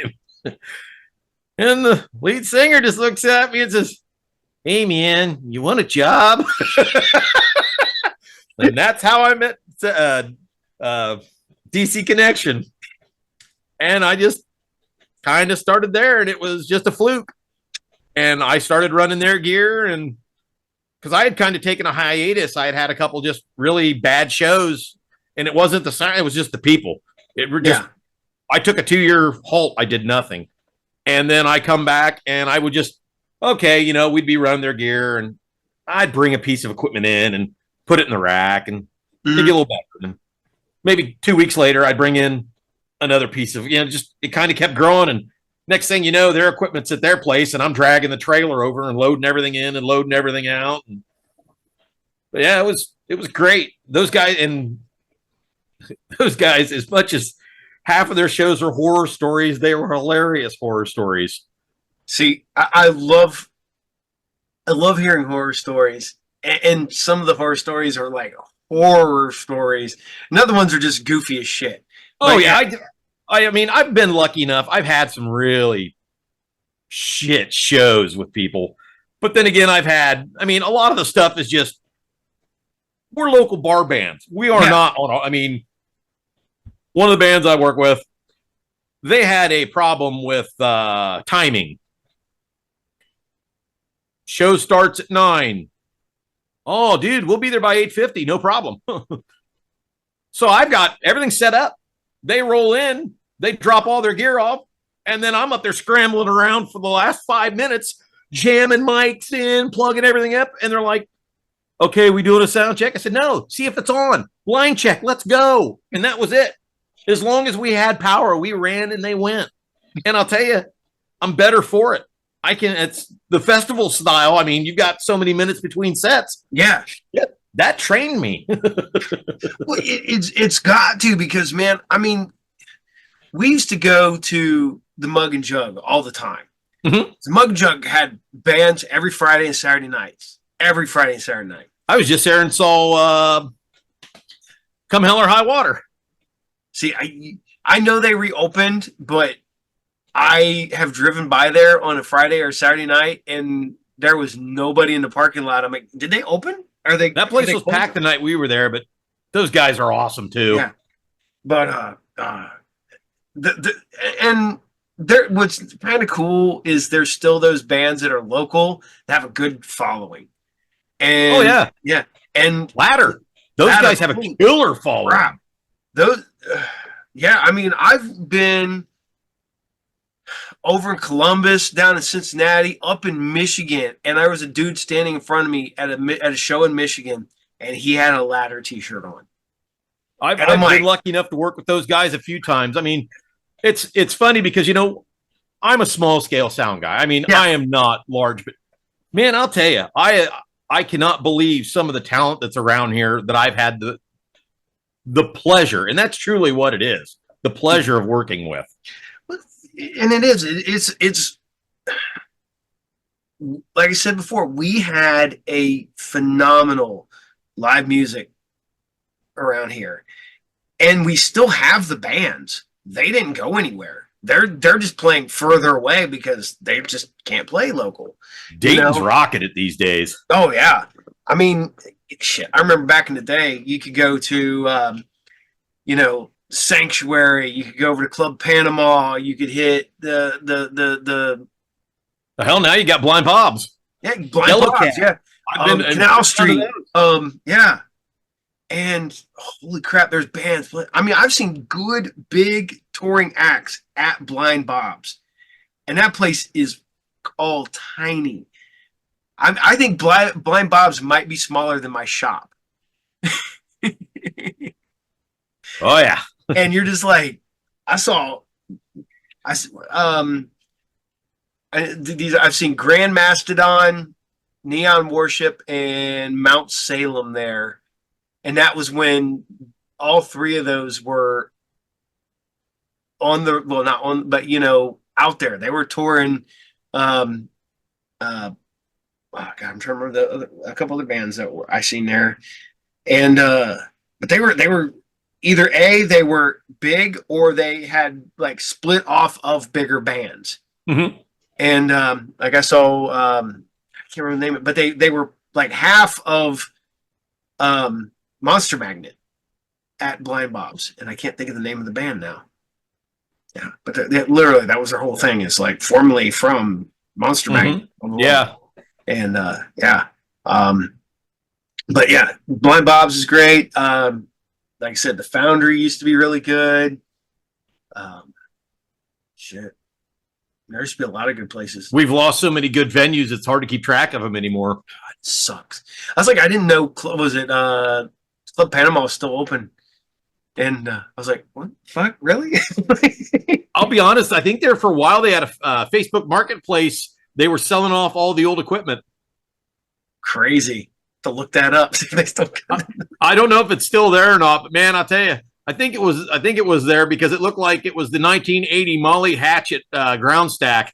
And the lead singer just looks at me and says, hey, man, you want a job? And that's how I met DC Connection. And I just kind of started there, and it was just a fluke. And I started running their gear, and because I had kind of taken a hiatus, I had a couple just really bad shows, and it wasn't the sound, it was just the people. I took a 2-year halt. I did nothing. And then I come back and I would just, okay, you know, we'd be running their gear and I'd bring a piece of equipment in and put it in the rack and get a little better. And maybe 2 weeks later, I'd bring in another piece of, you know, just, it kind of kept growing. And next thing you know, their equipment's at their place and I'm dragging the trailer over and loading everything in and loading everything out. And, but yeah, it was great. Those guys, as much as half of their shows are horror stories, they were hilarious horror stories. See, I love hearing horror stories, and some of the horror stories are like horror stories, and other ones are just goofy as shit. Oh yeah, I mean, I've been lucky enough. I've had some really shit shows with people, but then again, I mean, a lot of the stuff is just, we're local bar bands. We are not on. I mean, one of the bands I work with, they had a problem with timing. Show starts at 9. Oh, dude, we'll be there by 8:50. No problem. So I've got everything set up. They roll in, they drop all their gear off, and then I'm up there scrambling around for the last 5 minutes, jamming mics in, plugging everything up, and they're like, okay, we doing a sound check? I said, no, see if it's on. Line check, let's go. And that was it. As long as we had power, we ran and they went. And I'll tell you, I'm better for it. It's the festival style. I mean, you've got so many minutes between sets. Yeah. That trained me. Well, it's got to, because, man, I mean, we used to go to the Mug and Jug all the time. Mm-hmm. The Mug and Jug had bands every Friday and Saturday nights. Every Friday and Saturday night. I was just there and saw Come Hell or High Water. See, I know they reopened, but I have driven by there on a Friday or Saturday night, and there was nobody in the parking lot. I'm like, did they open? That place was packed the night we were there, but those guys are awesome too. Yeah, but and what's kind of cool is there's still those bands that are local that have a good following. And Oh yeah, yeah, and Ladder. Those Ladder, guys have a holy killer following. crap. Those, yeah, I mean, I've been over in Columbus, down in Cincinnati, up in Michigan, and there was a dude standing in front of me at a show in Michigan, and he had a Ladder T-shirt on. I've I'm been like, lucky enough to work with those guys a few times. I mean, it's funny because I'm a small scale sound guy. I mean, yeah, I am not large, but man, I'll tell you, I cannot believe some of the talent that's around here that I've had the pleasure, and that's truly what it is, the pleasure of working with. and it is. It's like I said before, we had a phenomenal live music around here, and we still have the bands. They didn't go anywhere. They're just playing further away because they just can't play local. Dayton's rocking it these days. Oh yeah, I mean, shit. I remember back in the day, you could go to Sanctuary. You could go over to Club Panama. You could hit the hell, now you got Blind Bob's. Yeah, Blind Bob's. Yeah, I've been Canal Street. Yeah. And holy crap, there's bands. I mean, I've seen good, big touring acts at Blind Bob's, and that place is all tiny. I think Blind Bob's might be smaller than my shop. Oh yeah, and you're just like, I've seen Grand Mastodon, Neon Worship, and Mount Salem there. And that was when all three of those were on the, well, not on, but out there. They were touring. Oh God, I'm trying to remember a couple of the bands that I seen there, and but they were either they were big or they had like split off of bigger bands. Mm-hmm. And like I saw, I can't remember the name of it, but they were like half of Monster Magnet at Blind Bob's, and I can't think of the name of the band now. Yeah, but literally that was their whole thing. It's like formerly from Monster Magnet. Yeah, and yeah, but yeah, Blind Bob's is great. Like I said, the Foundry used to be really good. Shit, there used to be a lot of good places. We've lost so many good venues; it's hard to keep track of them anymore. God, it sucks. I was like, I didn't know. Was it Club Panama was still open? And I was like, what the fuck? Really? I'll be honest. I think there for a while they had a Facebook Marketplace. They were selling off all the old equipment. Crazy to look that up. They still I don't know if it's still there or not, but man, I'll tell you, I think it was there because it looked like it was the 1980 Molly Hatchet ground stack.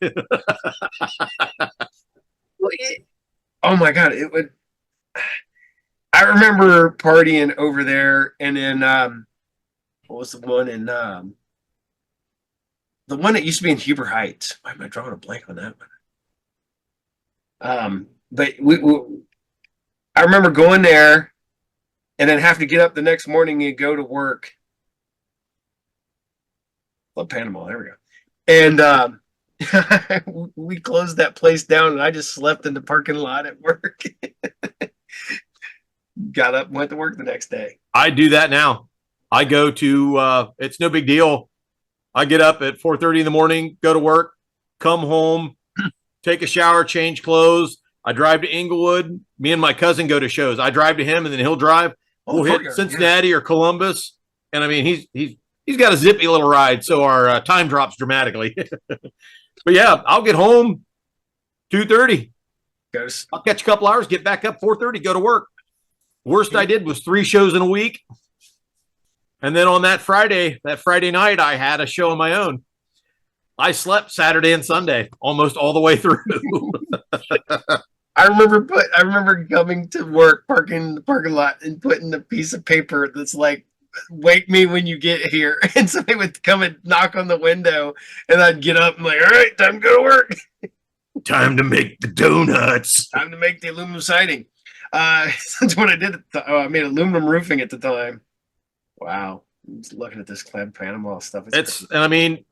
Oh my God. It would. I remember partying over there, and then what was the one in the one that used to be in Huber Heights? Why am I drawing a blank on that one? But I remember going there and then have to get up the next morning and go to work. Club Panama, there we go. And we closed that place down, and I just slept in the parking lot at work. Got up and went to work the next day. I do that now. I go to it's no big deal. I get up at 4:30 in the morning, go to work, come home, take a shower, change clothes. I drive to Inglewood. Me and my cousin go to shows. I drive to him, and then he'll drive. We'll hit Cincinnati or Columbus, and I mean he's got a zippy little ride, so our time drops dramatically. But yeah, I'll get home 2:30. I'll catch a couple hours, get back up 4:30, go to work. Worst I did was 3 shows in a week. And then on that Friday night, I had a show of my own. I slept Saturday and Sunday almost all the way through. I remember coming to work, parking in the parking lot, and putting a piece of paper that's like, wake me when you get here. And somebody would come and knock on the window, and I'd get up and like, all right, time to go to work. Time to make the donuts. Time to make the aluminum siding. That's what I did. I made aluminum roofing at the time. Wow. I'm just looking at this Club Panama stuff. And I mean,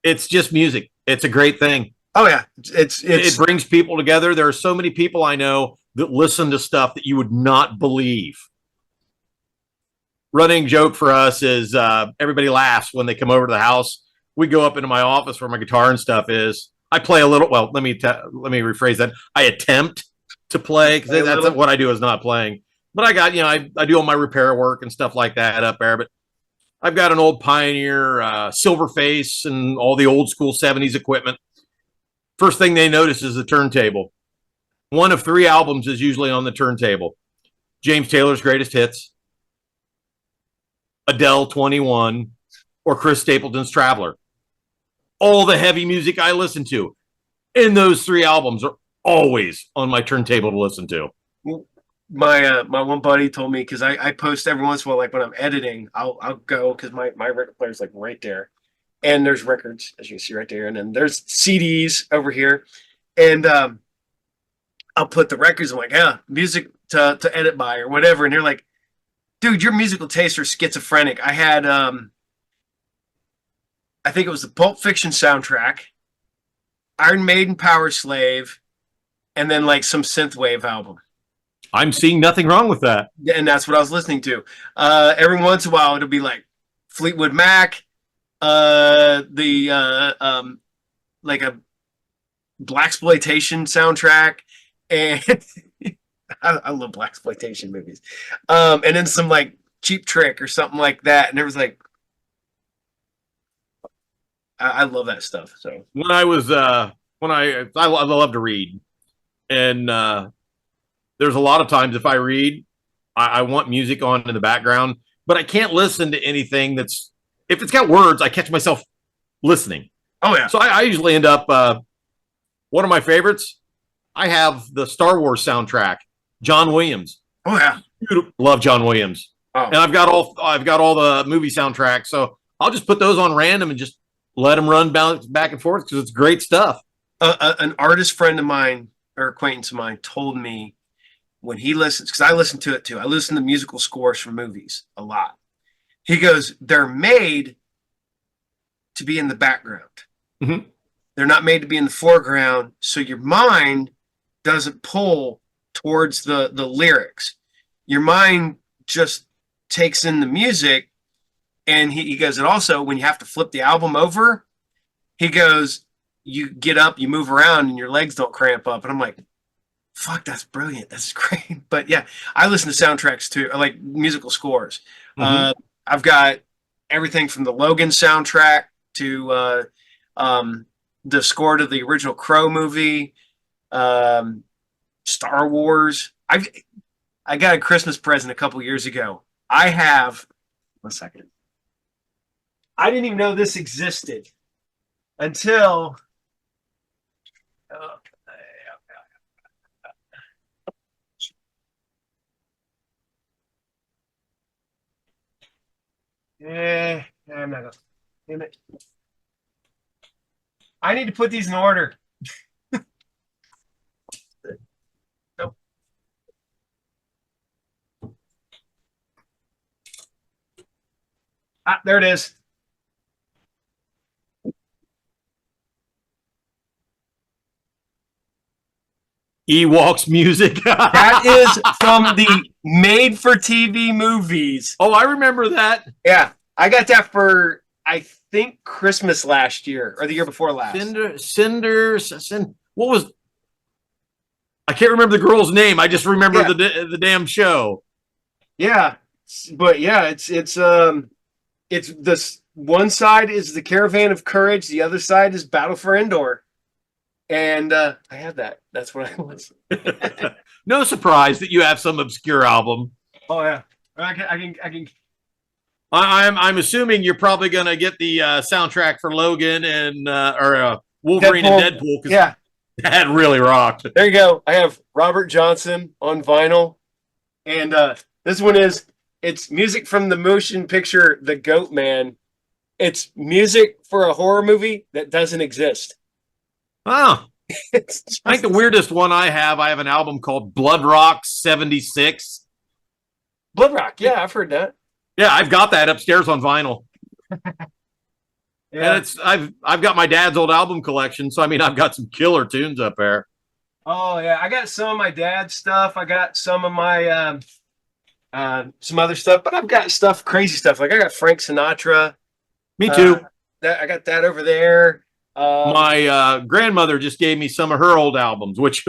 It's just music. It's a great thing. Oh yeah, It brings people together. There are so many people I know that listen to stuff that you would not believe. Running joke for us is everybody laughs when they come over to the house. We go up into my office where my guitar and stuff is. I play a little. Well, let me rephrase that. I attempt to play because that's what I do is not playing. But I got I do all my repair work and stuff like that up there. But I've got an old Pioneer Silverface and all the old school '70s equipment. First thing they notice is the turntable. One of 3 albums is usually on the turntable: James Taylor's Greatest Hits, Adele 21, or Chris Stapleton's Traveler. All the heavy music I listen to in those 3 albums are always on my turntable to listen to. My one buddy told me, because I post every once in a while, like when I'm editing, I'll go, because my record player's like right there, and there's records, as you can see right there, and then there's CDs over here, and I'll put the records. I'm like, yeah, music to edit by or whatever, and they're like, dude, your musical tastes are schizophrenic. I had I think it was the Pulp Fiction soundtrack, Iron Maiden, Power Slave, and then like some synthwave album. I'm seeing nothing wrong with that. And that's what I was listening to. Every once in a while, it'll be like Fleetwood Mac, like a blaxploitation soundtrack, and I love blaxploitation movies. And then some like Cheap Trick or something like that. And it was like, I love that stuff. So when I was I love to read, and there's a lot of times if I read, I want music on in the background, but I can't listen to anything that's, if it's got words, I catch myself listening. Oh yeah. So I usually end up one of my favorites. I have the Star Wars soundtrack, John Williams. Oh yeah. Love John Williams. Oh. And I've got all the movie soundtracks, so I'll just put those on random and just let them run back and forth because it's great stuff. An artist friend of mine or acquaintance of mine told me, when he listens, because I listen to it too, I listen to musical scores for movies a lot. He goes, they're made to be in the background. Mm-hmm. They're not made to be in the foreground, so your mind doesn't pull towards the lyrics. Your mind just takes in the music. And he goes, and also when you have to flip the album over, he goes, you get up, you move around, and your legs don't cramp up. And I'm like, fuck, that's brilliant. That's great. But yeah, I listen to soundtracks too, like musical scores. Mm-hmm. I've got everything from the Logan soundtrack to the score to the original Crow movie, Star Wars. I got a Christmas present a couple years ago. I have, 1 second. I didn't even know this existed until I'm not gonna. Damn it. I need to put these in order. Nope. There it is. Ewoks music. That is from the made-for-TV movies. Oh, I remember that. Yeah, I got that for, I think, Christmas last year or the year before last. What was? I can't remember the girl's name. I just remember the damn show. Yeah, but yeah, it's this one side is the Caravan of Courage, the other side is Battle for Endor. And I had that. That's what I was. No surprise that you have some obscure album. Oh yeah, I can. I'm assuming you're probably gonna get the soundtrack for Logan and or Wolverine Deadpool. and Deadpool. Yeah, that really rocked. There you go. I have Robert Johnson on vinyl, and this one it's music from the motion picture The Goat Man. It's music for a horror movie that doesn't exist. Oh, I think the weirdest one I have an album called Blood Rock 76. Blood Rock, yeah, I've heard that. Yeah, I've got that upstairs on vinyl. And I've got my dad's old album collection, so I mean I've got some killer tunes up there. Oh yeah, I got some of my dad's stuff. I got some of my some other stuff, but I've got stuff, crazy stuff. Like I got Frank Sinatra. Me too. That I got that over there. My grandmother just gave me some of her old albums, which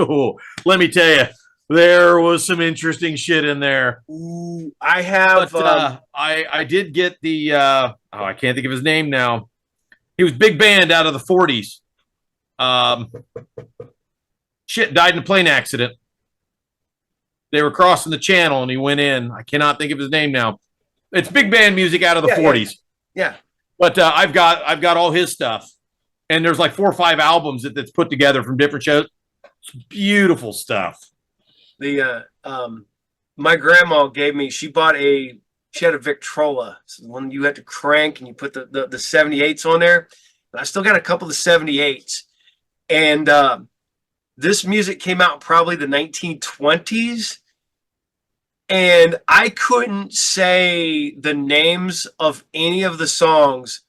let me tell you, there was some interesting shit in there. Ooh, I have. But I did get the I can't think of his name now. He was big band out of the 40s. Shit, died in a plane accident. They were crossing the channel and he went in. I cannot think of his name now. It's big band music out of the 40s. Yeah. But I've got all his stuff. And there's like 4 or 5 albums that's put together from different shows. It's beautiful stuff. The my grandma gave me, she had a Victrola. So one you had to crank and you put the 78s on there. And I still got a couple of 78s. And this music came out in probably the 1920s. And I couldn't say the names of any of the songs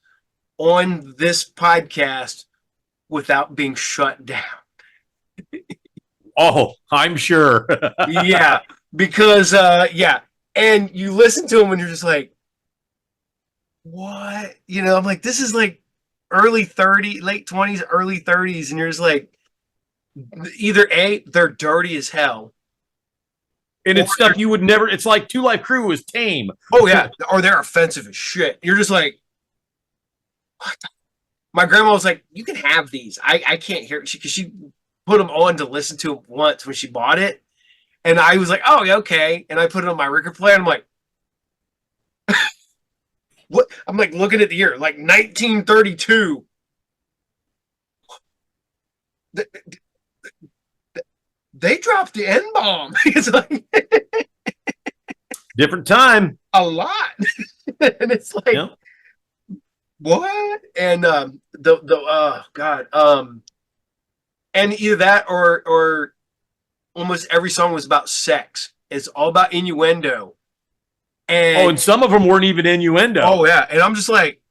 on this podcast without being shut down. Oh, I'm sure. Yeah, because yeah, and you listen to them and you're just like, what? You know, I'm like, this is like early 30s, late 20s, early 30s, and you're just like, either A, they're dirty as hell. And it's stuff you would never, it's like Two Life Crew was tame. Oh yeah, or they're offensive as shit. You're just like, what the? My grandma was like, you can have these. I can't hear it because she put them on to listen to them once when she bought it. And I was like, oh, yeah, okay. And I put it on my record player. And I'm like, what? I'm like looking at the year, like 1932. They dropped the N-bomb. It's like different time. A lot. And it's like, yep. What? And and either that or almost every song was about sex. It's all about innuendo. And some of them weren't even innuendo. Oh yeah, and I'm just like,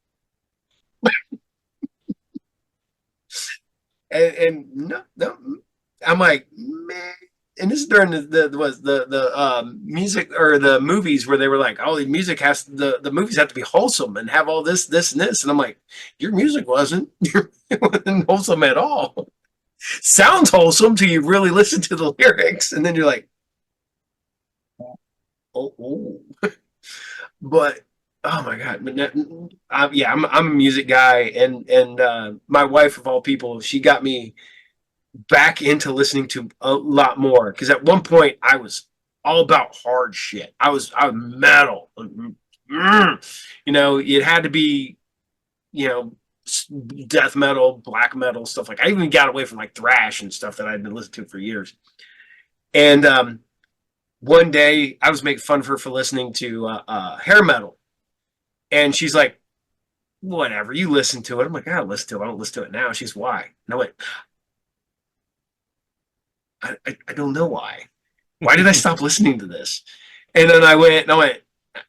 and no, I'm like, man. And this is during the music or the movies where they were like, oh, the movies have to be wholesome and have all this, and this. And I'm like, your music wasn't. It wasn't wholesome at all. Sounds wholesome till you really listen to the lyrics, and then you're like, oh. But oh my god! But yeah, I'm a music guy, and my wife of all people, she got me back into listening to a lot more, because at one point I was all about hard shit. I was metal. You know, it had to be, you know, death metal, black metal, stuff like. I even got away from like thrash and stuff that I'd been listening to for years. And one day I was making fun of her for listening to hair metal, and she's like, "Whatever, you listen to it." I'm like, "I don't listen to it. I don't listen to it now." She's, "Why?" And I went, I don't know why. Why did I stop listening to this? And then I went,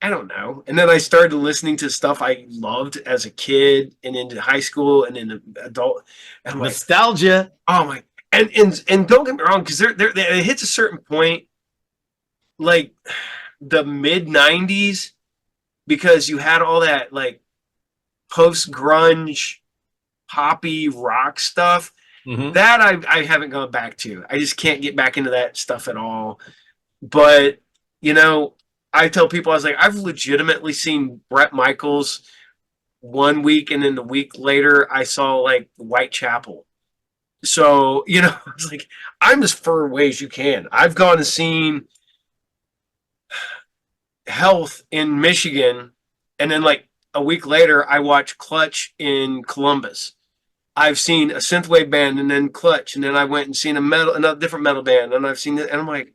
I don't know. And then I started listening to stuff I loved as a kid and into high school and into adult. And I'm nostalgia. Like, oh my! And don't get me wrong, because it hits a certain point, like the mid '90s, because you had all that like post grunge, poppy rock stuff. Mm-hmm. That I haven't gone back to. I just can't get back into that stuff at all. But, you know, I tell people, I was like, I've legitimately seen Bret Michaels one week, and then the week later I saw like Whitechapel. So, you know, I was like, I'm as far away as you can. I've gone and seen Health in Michigan, and then like a week later I watched Clutch in Columbus. I've seen a synthwave band and then Clutch, and then I went and seen another different metal band, and I've seen it, and I'm like,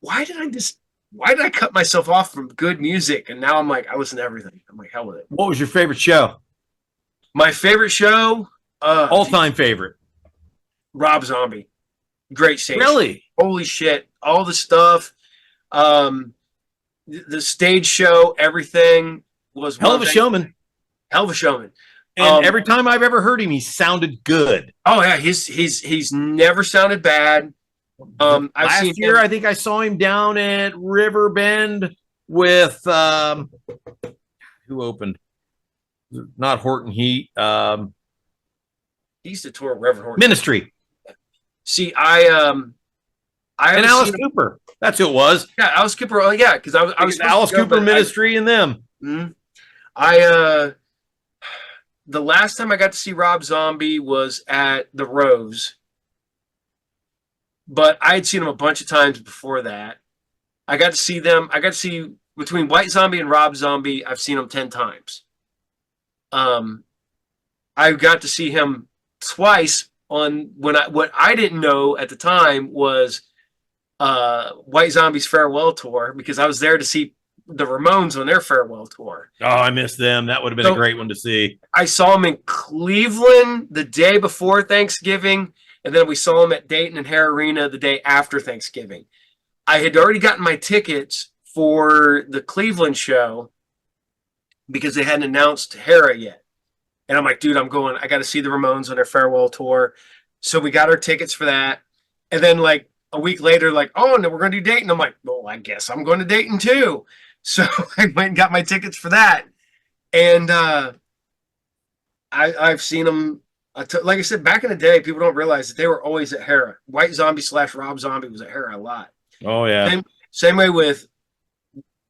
why did I cut myself off from good music? And now I'm like, I listen to everything. I'm like, hell with it. What was your favorite show? My favorite show, all-time favorite, Rob Zombie. Great stage. Really? Holy shit! All the stuff, the stage show, everything was hell of a showman. Hell of a showman. And every time I've ever heard him, he sounded good. Oh yeah, he's never sounded bad. Last year, I think I saw him down at Riverbend with who opened? Not Horton Heat. He's the tour of Reverend Horton. Ministry. See, and Alice Cooper. That's who it was. Yeah, Alice Cooper. Oh yeah, because I was Alice Cooper Ministry and them. Mm-hmm. The last time I got to see Rob Zombie was at the Rose, but I had seen him a bunch of times before that. I got to see them. I got to see between White Zombie and Rob Zombie. I've seen him 10 times. I got to see him twice on what I didn't know at the time was White Zombie's farewell tour, because I was there to see the Ramones on their farewell tour. Oh, I missed them. That would have been a great one to see. I saw them in Cleveland the day before Thanksgiving, and then we saw them at Dayton and Hare Arena the day after Thanksgiving. I had already gotten my tickets for the Cleveland show because they hadn't announced Hera yet. And I'm like, dude, I'm going. I got to see the Ramones on their farewell tour. So we got our tickets for that. And then like a week later, like, oh, no, we're going to do Dayton. I'm like, well, I guess I'm going to Dayton too. So I went and got my tickets for that. And I've seen them. Like I said, back in the day, people don't realize that they were always at Hera. White Zombie / Rob Zombie was at Hera a lot. Oh, yeah. Same way with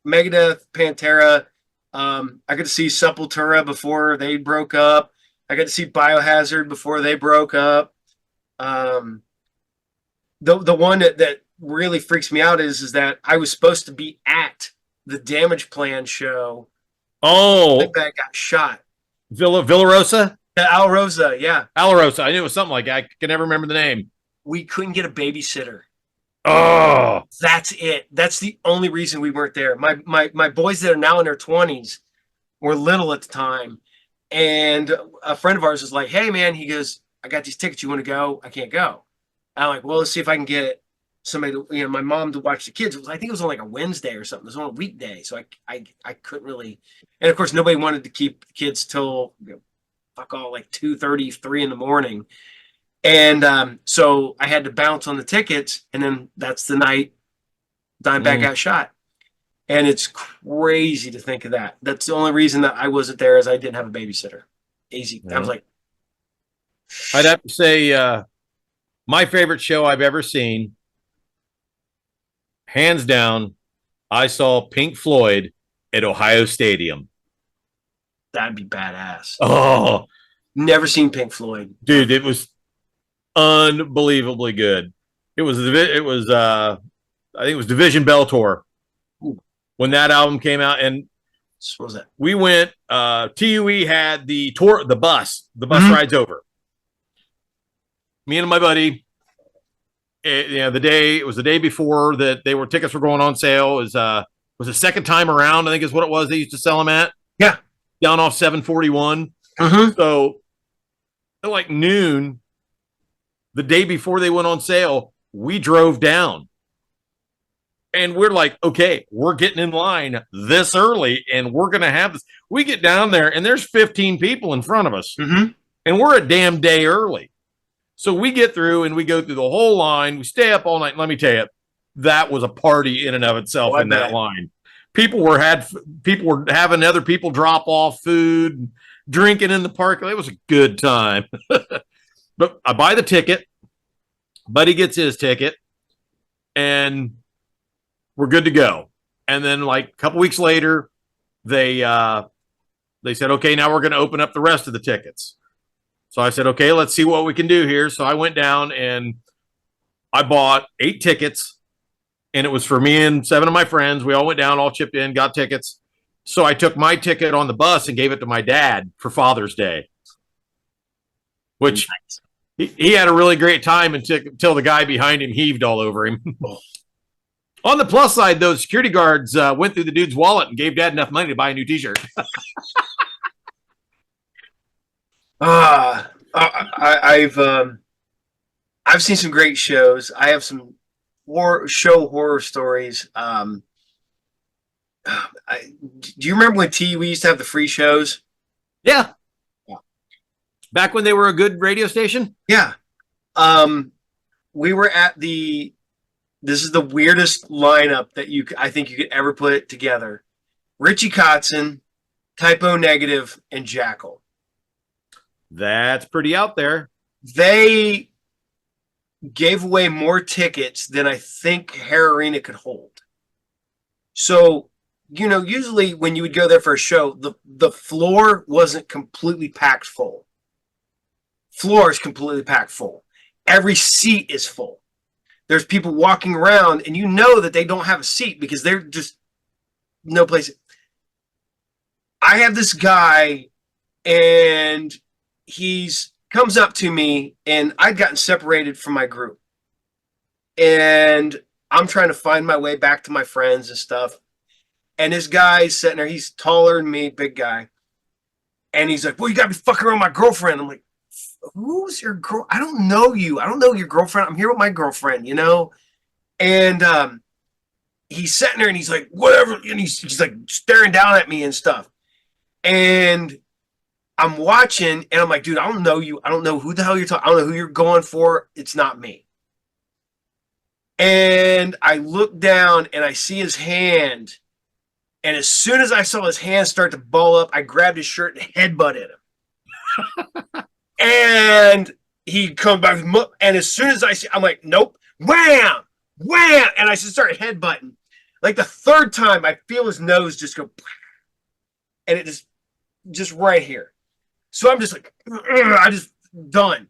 Megadeth, Pantera. I got to see Sepultura before they broke up. I got to see Biohazard before they broke up. The one that really freaks me out is that I was supposed to be at the Damage Plan show. Oh, that got shot. Villarosa? Al Rosa, yeah. Al Rosa. I knew it was something like that. I can never remember the name. We couldn't get a babysitter. Oh, that's it. That's the only reason we weren't there. My boys that are now in their 20s were little at the time, and a friend of ours was like, "Hey, man," he goes, "I got these tickets. You want to go?" I can't go. I'm like, "Well, let's see if I can get somebody to, my mom to watch the kids." I think it was on like a Wednesday or something. It was on a weekday, so I couldn't really. And of course, nobody wanted to keep the kids till fuck all like 2:30, 3 in the morning. And so I had to bounce on the tickets, and then that's the night Dimebag got shot. And it's crazy to think of that. That's the only reason that I wasn't there, is I didn't have a babysitter. Easy. I was like, I'd have to say my favorite show I've ever seen, hands down, I saw Pink Floyd at Ohio Stadium. That'd be badass. Oh, never seen Pink Floyd, dude. It was unbelievably good. I think it was Division Bell Tour. Ooh. When that album came out, and what was that? We went. TUE had the tour, the bus rides over. Me and my buddy. It was the day before that tickets were going on sale. It was the second time around, I think is what it was. They used to sell them at. Yeah. Down off 741. So at like noon, the day before they went on sale, we drove down. And we're like, okay, we're getting in line this early, and we're going to have this. We get down there, and there's 15 people in front of us. And we're a damn day early. So we get through, and we go through the whole line. We stay up all night. And let me tell you, that was a party in and of itself in that line. People were having other people drop off food, drinking in the park. It was a good time. But I buy the ticket. Buddy gets his ticket, and we're good to go. And then like a couple weeks later, they said, okay, now we're going to open up the rest of the tickets. So I said, okay, let's see what we can do here. So I went down and I bought 8 tickets, and it was for me and 7 of my friends. We all went down, all chipped in, got tickets. So I took my ticket on the bus and gave it to my dad for Father's Day, which he had a really great time until the guy behind him heaved all over him. On the plus side, those security guards went through the dude's wallet and gave Dad enough money to buy a new T-shirt. I've seen some great shows. I have some horror stories. Do you remember when TUE used to have the free shows? Yeah. Back when they were a good radio station? Yeah. We were at this is the weirdest lineup that I think you could ever put together. Richie Kotzen, Typo Negative, and Jackal. That's pretty out there. They gave away more tickets than I think Hair Arena could hold. So, usually when you would go there for a show, the floor wasn't completely packed full. Floor is completely packed full. Every seat is full. There's people walking around, and you know that they don't have a seat because they're just no place. I have this guy, and he's comes up to me, and I'd gotten separated from my group. And I'm trying to find my way back to my friends and stuff. And this guy's sitting there. He's taller than me, big guy. And he's like, well, you got to be fucking around my girlfriend. I'm like, who's your girl? I don't know you. I don't know your girlfriend. I'm here with my girlfriend, And he's sitting there and he's like, whatever. And he's like staring down at me and stuff. And I'm watching and I'm like, dude, I don't know you. I don't know who the hell you're talking. I don't know who you're going for. It's not me. And I look down and I see his hand. And as soon as I saw his hand start to ball up, I grabbed his shirt and headbutted him. And he comes back, and as soon as I see, I'm like, nope, wham, wham, and I just started headbutting. Like the third time, I feel his nose just go, and it just right here. So I'm just like, I just done.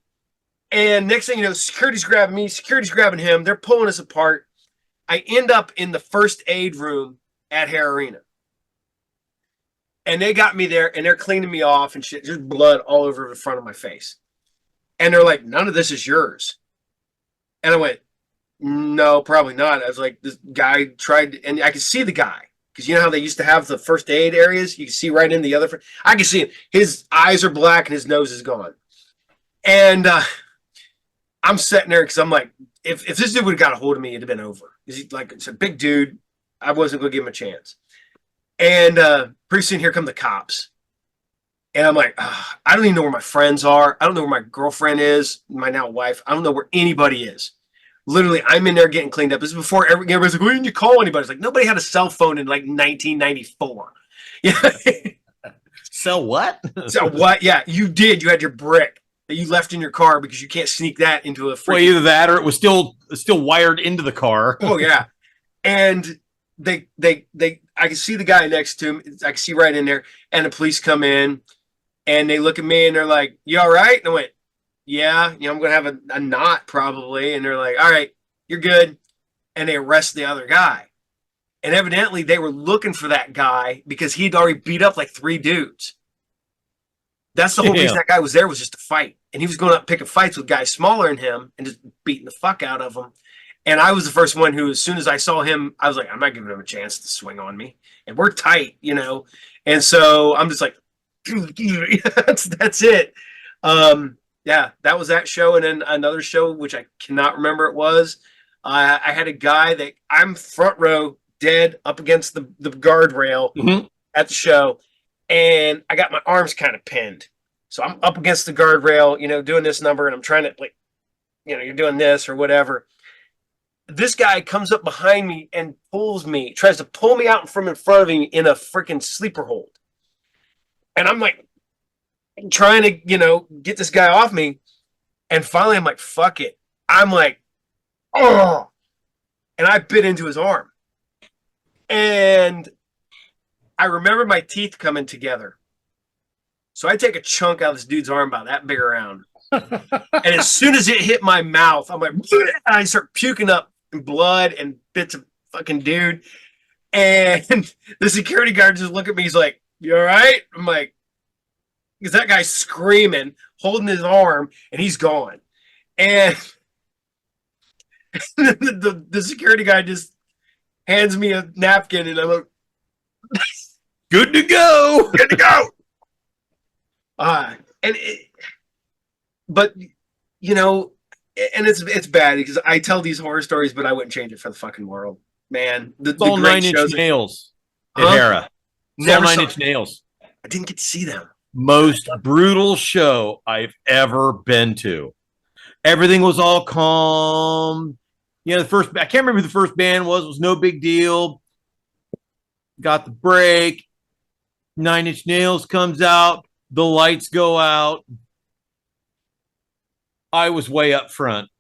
And next thing you know, security's grabbing me, security's grabbing him. They're pulling us apart. I end up in the first aid room at Hair Arena. And they got me there, and they're cleaning me off and shit, just blood all over the front of my face. And they're like, none of this is yours. And I went, no, probably not. I was like, this guy tried, and I could see the guy. Because you know how they used to have the first aid areas? You can see right in the other. I can see him. His eyes are black, and his nose is gone. And I'm sitting there because I'm like, if this dude would have got a hold of me, it'd have been over. It's a big dude. I wasn't going to give him a chance. And pretty soon, here come the cops. And I'm like, I don't even know where my friends are. I don't know where my girlfriend is, my now wife. I don't know where anybody is. Literally, I'm in there getting cleaned up. This is before everybody's like, why didn't you call anybody? It's like, nobody had a cell phone in like 1994. Yeah. So what? So what? Yeah, you did. You had your brick that you left in your car because you can't sneak that into a freaking... Well, either that or it was still wired into the car. Oh, yeah. And I can see the guy next to him. I can see right in there. And the police come in and they look at me and they're like, you all right? And I went, yeah, I'm going to have a knot probably. And they're like, all right, you're good. And they arrest the other guy. And evidently they were looking for that guy because he'd already beat up like 3 dudes. That's the whole reason that guy was there, was just to fight. And he was going up picking fights with guys smaller than him and just beating the fuck out of them. And I was the first one who, as soon as I saw him, I was like, I'm not giving him a chance to swing on me. And we're tight, And so I'm just like, that's it. Yeah, that was that show. And then another show, which I cannot remember it was. I had a guy that I'm front row, dead up against the guardrail at the show. And I got my arms kind of pinned. So I'm up against the guardrail, doing this number. And I'm trying to, like, you're doing this or whatever. This guy comes up behind me and tries to pull me out from in front of him in a freaking sleeper hold. And I'm like, trying to, get this guy off me. And finally, I'm like, fuck it. I'm like, oh. And I bit into his arm. And I remember my teeth coming together. So I take a chunk out of this dude's arm about that big around. And as soon as it hit my mouth, I'm like, and I start puking up blood and bits of fucking dude. And the security guard just look at me. He's like, you all right? I'm like, because that guy's screaming, holding his arm, and he's gone. And the security guy just hands me a napkin, and I'm like, good to go. Good to go. But and it's bad because I tell these horror stories, but I wouldn't change it for the fucking world, man. The all great 9 Inch shows Nails. Hera. Never all 9 saw, Inch Nails. I didn't get to see them. most brutal show I've ever been to. Everything was all calm. You know, I can't remember who the first band was. It was no big deal. Got the break. Nine Inch Nails comes out. The lights go out. I was way up front.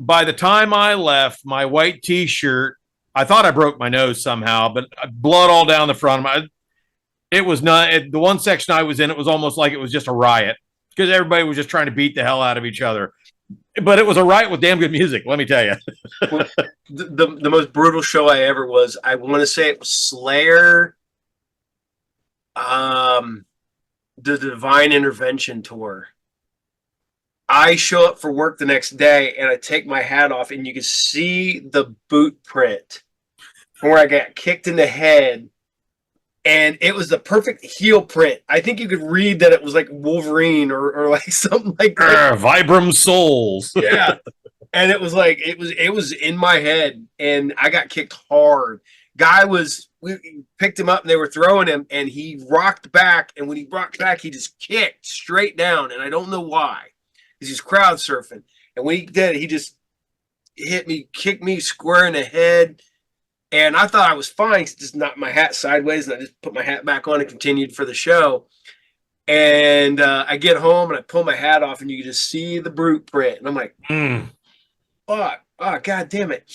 By the time I left, my white T-shirt, I thought I broke my nose somehow, but blood all down the front of my. It was not the one section I was in. It was almost like it was just a riot because everybody was just trying to beat the hell out of each other. But it was a riot with damn good music. Let me tell you. The most brutal show I ever was. I want to say it was Slayer. The Divine Intervention tour. I show up for work the next day and I take my hat off and you can see the boot print from where I got kicked in the head. And it was the perfect heel print. I think you could read that it was like Wolverine or like something like that. Vibram Souls. Yeah. And it was like, it was in my head and I got kicked hard. We picked him up and they were throwing him and he rocked back. And when he rocked back, he just kicked straight down. And I don't know why. Because he's crowd surfing. And when he did it, he just kicked me square in the head. And I thought I was fine. Just knocked my hat sideways, and I just put my hat back on and continued for the show. And I get home and I pull my hat off, and you can just see the brute print. And I'm like, fuck, oh god damn it!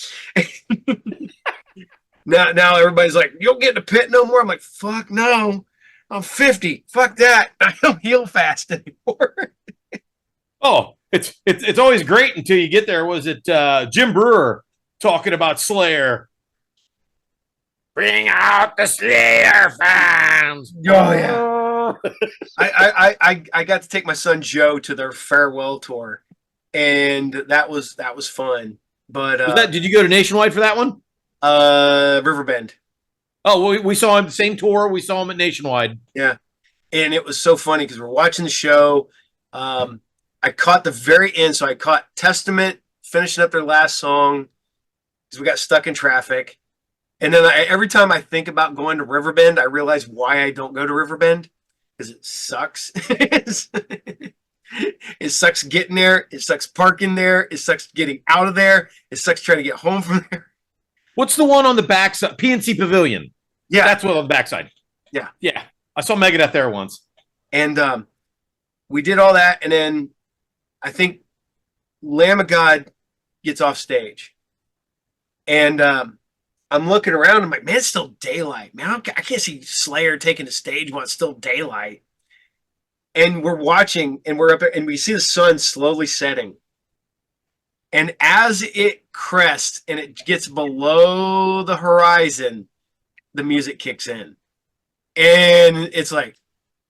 now everybody's like, you don't get in the pit no more. I'm like, fuck no, I'm 50. Fuck that. I don't heal fast anymore. Oh, it's always great until you get there. Was it Jim Brewer talking about Slayer? Bring out the Slayer fans. Oh yeah. I got to take my son Joe to their farewell tour, and that was fun. But did you go to Nationwide for that one? Riverbend. Oh, we saw him the same tour. We saw him at Nationwide. Yeah, and it was so funny because we're watching the show. I caught the very end, so I caught Testament finishing up their last song because we got stuck in traffic. And then every time I think about going to Riverbend, I realize why I don't go to Riverbend because it sucks. It sucks getting there. It sucks parking there. It sucks getting out of there. It sucks trying to get home from there. What's the one on the backside? PNC Pavilion. Yeah. That's what on the backside. Yeah. Yeah. I saw Megadeth there once. And we did all that. And then I think Lamb of God gets off stage. And I'm looking around. I'm like, man, it's still daylight. Man, I can't see Slayer taking the stage while it's still daylight. And we're watching, and we're up there, and we see the sun slowly setting. And as it crests and it gets below the horizon, the music kicks in. And it's like,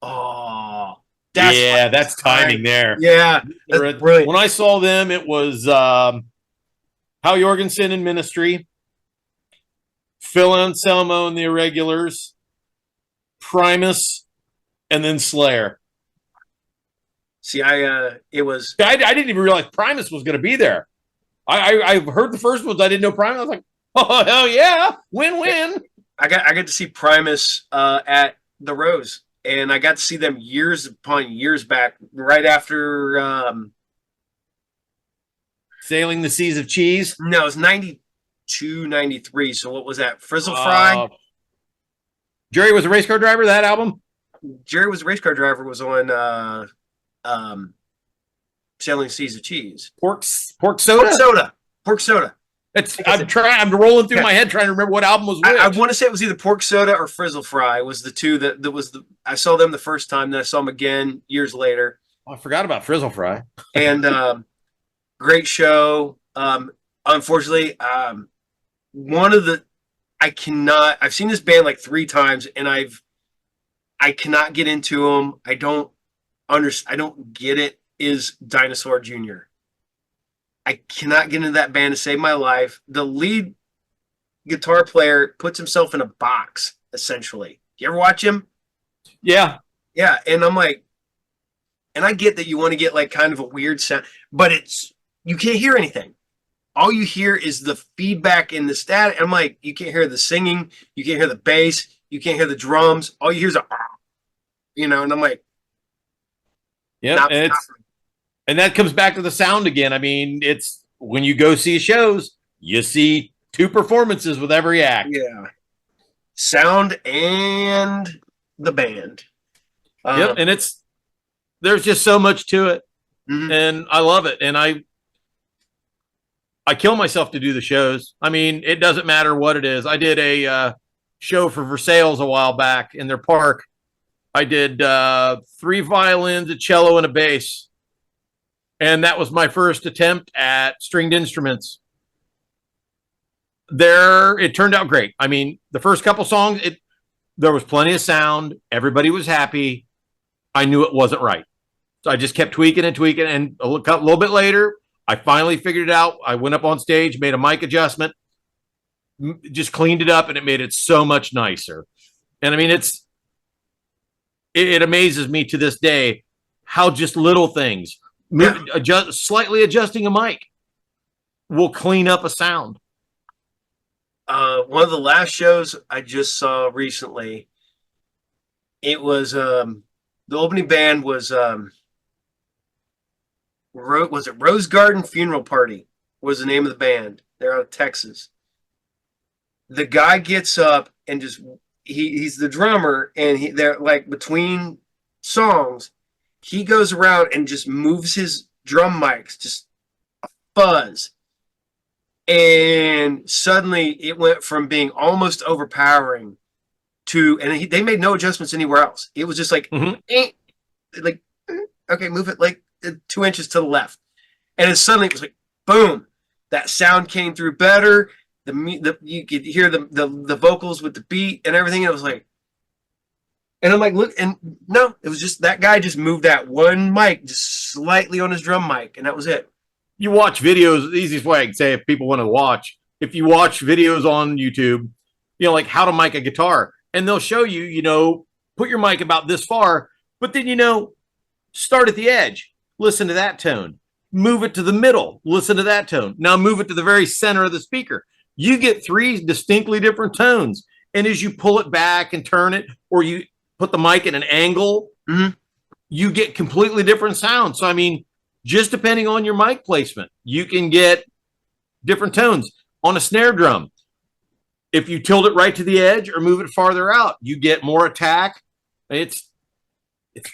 oh, that's timing there. Yeah, that's brilliant. When I saw them, it was Hal Jorgensen in Ministry, Phil Anselmo and the Irregulars, Primus, and then Slayer. See, I didn't even realize Primus was going to be there. I heard the first ones. I didn't know Primus. I was like, oh hell yeah, win. I got to see Primus at the Rose, and I got to see them years upon years back, right after Sailing the Seas of Cheese. No, it was 92, 93. So what was that? Frizzle Fry. Jerry was a race car driver. That album. Jerry was a race car driver. Was on Sailing Seas of Cheese. Pork soda. Pork soda. I'm rolling through my head trying to remember what album was which. I want to say it was either Pork Soda or Frizzle Fry was the two that was the. I saw them the first time, then I saw them again years later. Oh, I forgot about Frizzle Fry. And great show. Unfortunately, I've seen this band like 3 times, and I cannot get into them. I don't get it. Is Dinosaur Jr. I cannot get into that band to save my life. The lead guitar player puts himself in a box, essentially. You ever watch him? Yeah. Yeah. And I'm like, and I get that you want to get like kind of a weird sound, but you can't hear anything. All you hear is the feedback in the static. I'm like, you can't hear the singing. You can't hear the bass. You can't hear the drums. All you hear is you know, and I'm like, Yep. not, not And that comes back to the sound again. I mean, it's when you go see shows, you see two performances with every act. yeah, sound and the band. Yep. And there's just so much to it. Mhm. And I love it. And I kill myself to do the shows. I mean, it doesn't matter what it is. I did a show for Versailles a while back in their park. I did 3 violins, a cello, and a bass. And that was my first attempt at stringed instruments. It turned out great. I mean, the first couple songs, there was plenty of sound. Everybody was happy. I knew it wasn't right. So I just kept tweaking and tweaking. And a little bit later, I finally figured it out. I went up on stage, made a mic adjustment, just cleaned it up, and it made it so much nicer. And I mean, it amazes me to this day how just little things, slightly adjusting a mic, will clean up a sound. One of the last shows I just saw recently, it was the opening band was it Rose Garden Funeral Party was the name of the band. They're out of Texas. The guy gets up and just he's the drummer, and they're like between songs, he goes around and just moves his drum mics just a fuzz. And suddenly it went from being almost overpowering to, and they made no adjustments anywhere else. It was just like, like, okay, move it like 2 inches to the left. And then suddenly it was like, boom, that sound came through better. You could hear the vocals with the beat and everything. And it was like, and I'm like, look, and no, it was just that guy just moved that one mic just slightly on his drum mic, and that was it. You watch videos, the easiest way I can say, if people want to watch, if you watch videos on YouTube, like how to mic a guitar, and they'll show you, put your mic about this far, but then, start at the edge, listen to that tone, move it to the middle, listen to that tone. Now move it to the very center of the speaker. You get 3 distinctly different tones. And as you pull it back and turn it, or you put the mic at an angle, you get completely different sounds. So, I mean, just depending on your mic placement, you can get different tones. On a snare drum, if you tilt it right to the edge or move it farther out, you get more attack. It's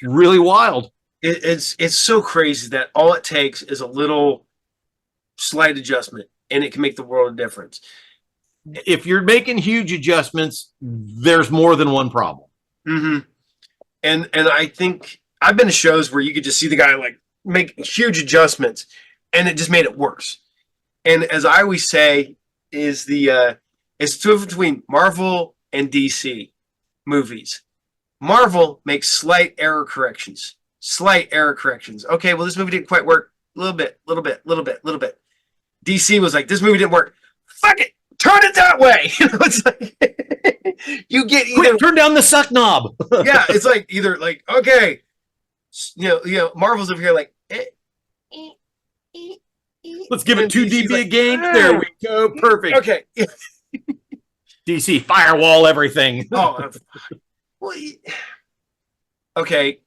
really wild. It's so crazy that all it takes is a little slight adjustment, and it can make the world of difference. If you're making huge adjustments, there's more than one problem. And I think I've been to shows where you could just see the guy like make huge adjustments, and it just made it worse. And as I always say, it's the difference between Marvel and DC movies. Marvel makes slight error corrections. Okay, well, this movie didn't quite work. A little bit. DC was like, this movie didn't work. Fuck it, turn it that way. It's like you get either turn down the suck knob. Yeah, it's like either like, okay, Marvel's over here like, let's give it 2 dB like, gain. There we go, perfect. Okay. DC firewall everything. Well, okay.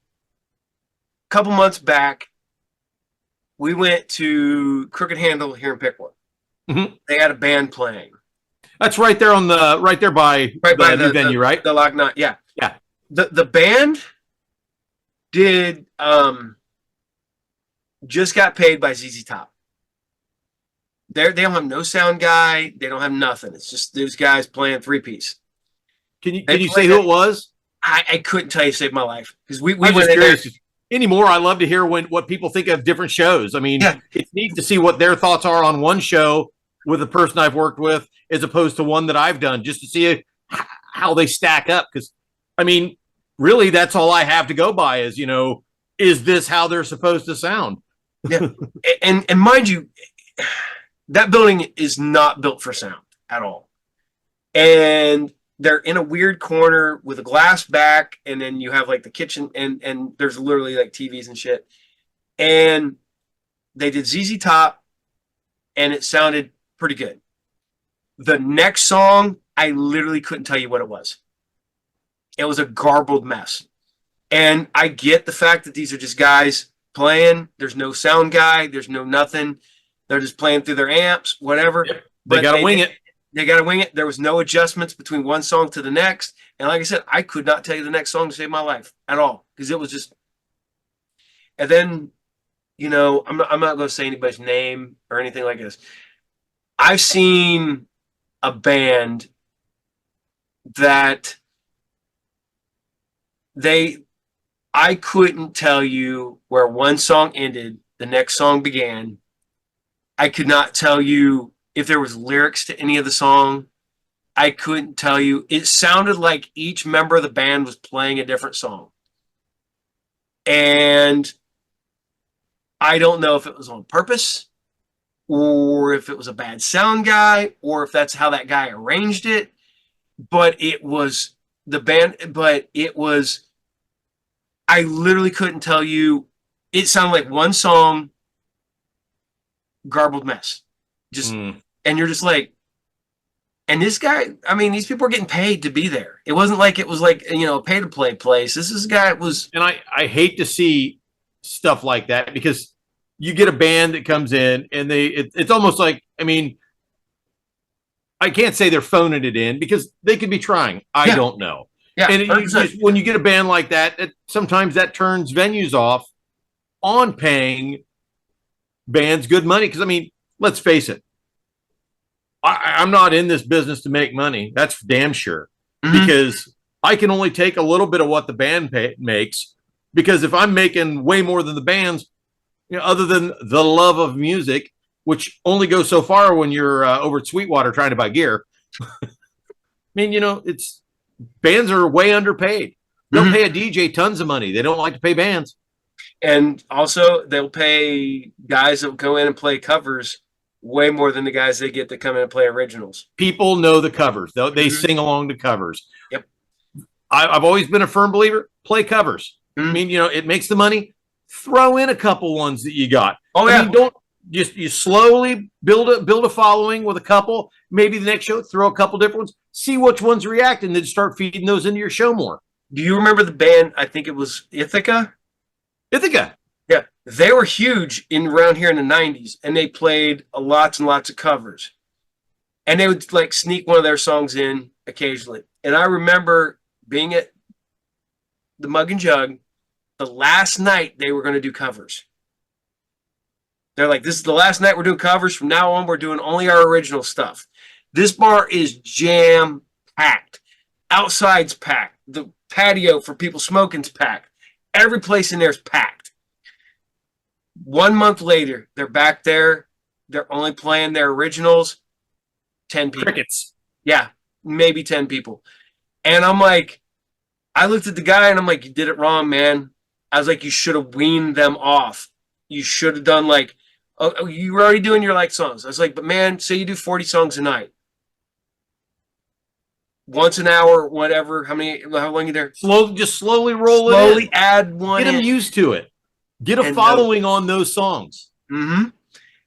Couple months back, we went to Crooked Handle here in Pickwood. They had a band playing. That's right there by the new venue, right? The Lock Knot, yeah. Yeah. The band did just got paid by ZZ Top. They don't have no sound guy. They don't have nothing. It's just those guys playing 3-piece. Can you say who it was? I couldn't tell you to save my life because we went in there. Anymore, I love to hear what people think of different shows. I mean, It's neat to see what their thoughts are on one show with a person I've worked with as opposed to one that I've done, just to see how they stack up. Because, I mean, really, that's all I have to go by is this how they're supposed to sound? Yeah. And mind you, that building is not built for sound at all. And they're in a weird corner with a glass back, and then you have like the kitchen, and there's literally like TVs and shit. And they did ZZ Top, and it sounded pretty good. The next song, I literally couldn't tell you what it was. It was a garbled mess. And I get the fact that these are just guys playing. There's no sound guy. There's no nothing. They're just playing through their amps, whatever. Yep. They But got to wing it. They got to wing it. There was no adjustments between one song to the next. And like I said, I could not tell you the next song to save my life at all because it was just. And then, you know, I'm not going to say anybody's name or anything like this. I've seen a band that I couldn't tell you where one song ended, the next song began. I could not tell you if there was lyrics to any of the song. I couldn't tell you. It sounded like each member of the band was playing a different song. And I don't know if it was on purpose or if it was a bad sound guy or if that's how that guy arranged it. But it was the band, but it was, I literally couldn't tell you. It sounded like one song, garbled mess. Just, and you're just like, and this guy, I mean, these people are getting paid to be there. It wasn't like it was like, you know, a pay to play place. This is a guy that was. And I hate to see stuff like that because you get a band that comes in and it's almost like, I mean, I can't say they're phoning it in because they could be trying. I don't know. Yeah. And when you get a band like that, sometimes that turns venues off on paying bands good money. Because, I mean, let's face it. I'm not in this business to make money. That's damn sure. Because I can only take a little bit of what the band makes. Because if I'm making way more than the bands, you know, other than the love of music, which only goes so far when you're over at Sweetwater trying to buy gear. I mean, you know, bands are way underpaid. They'll pay a DJ tons of money. They don't like to pay bands. And also, they'll pay guys that go in and play covers way more than the guys they get that come in and play originals. People know the covers. They sing along to covers. Yep. I've always been a firm believer, play covers. I mean, you know, it makes the money. Throw in a couple ones that you got. Oh, yeah. I mean, don't you slowly build a following with a couple. Maybe the next show, throw a couple different ones. See which ones react, and then start feeding those into your show more. Do you remember the band? I think it was Ithaca. Ithaca. Yeah, they were huge around here in the 90s, and they played lots and lots of covers. And they would like sneak one of their songs in occasionally. And I remember being at the Mug and Jug the last night they were going to do covers. They're like, this is the last night we're doing covers. From now on, we're doing only our original stuff. This bar is jam-packed. Outside's packed. The patio for people smoking's packed. Every place in there is packed. 1 month later, they're back there. They're only playing their originals. 10 people. Crickets. Yeah, maybe 10 people. And I'm like, I looked at the guy and I'm like, you did it wrong, man. I was like, you should have weaned them off. You should have done like, oh, you were already doing your like songs. I was like, but man, say you do 40 songs a night. Once an hour, whatever. How long are you there? Just slowly roll it in. Slowly add one. Get them used to it. Get a following on those songs. And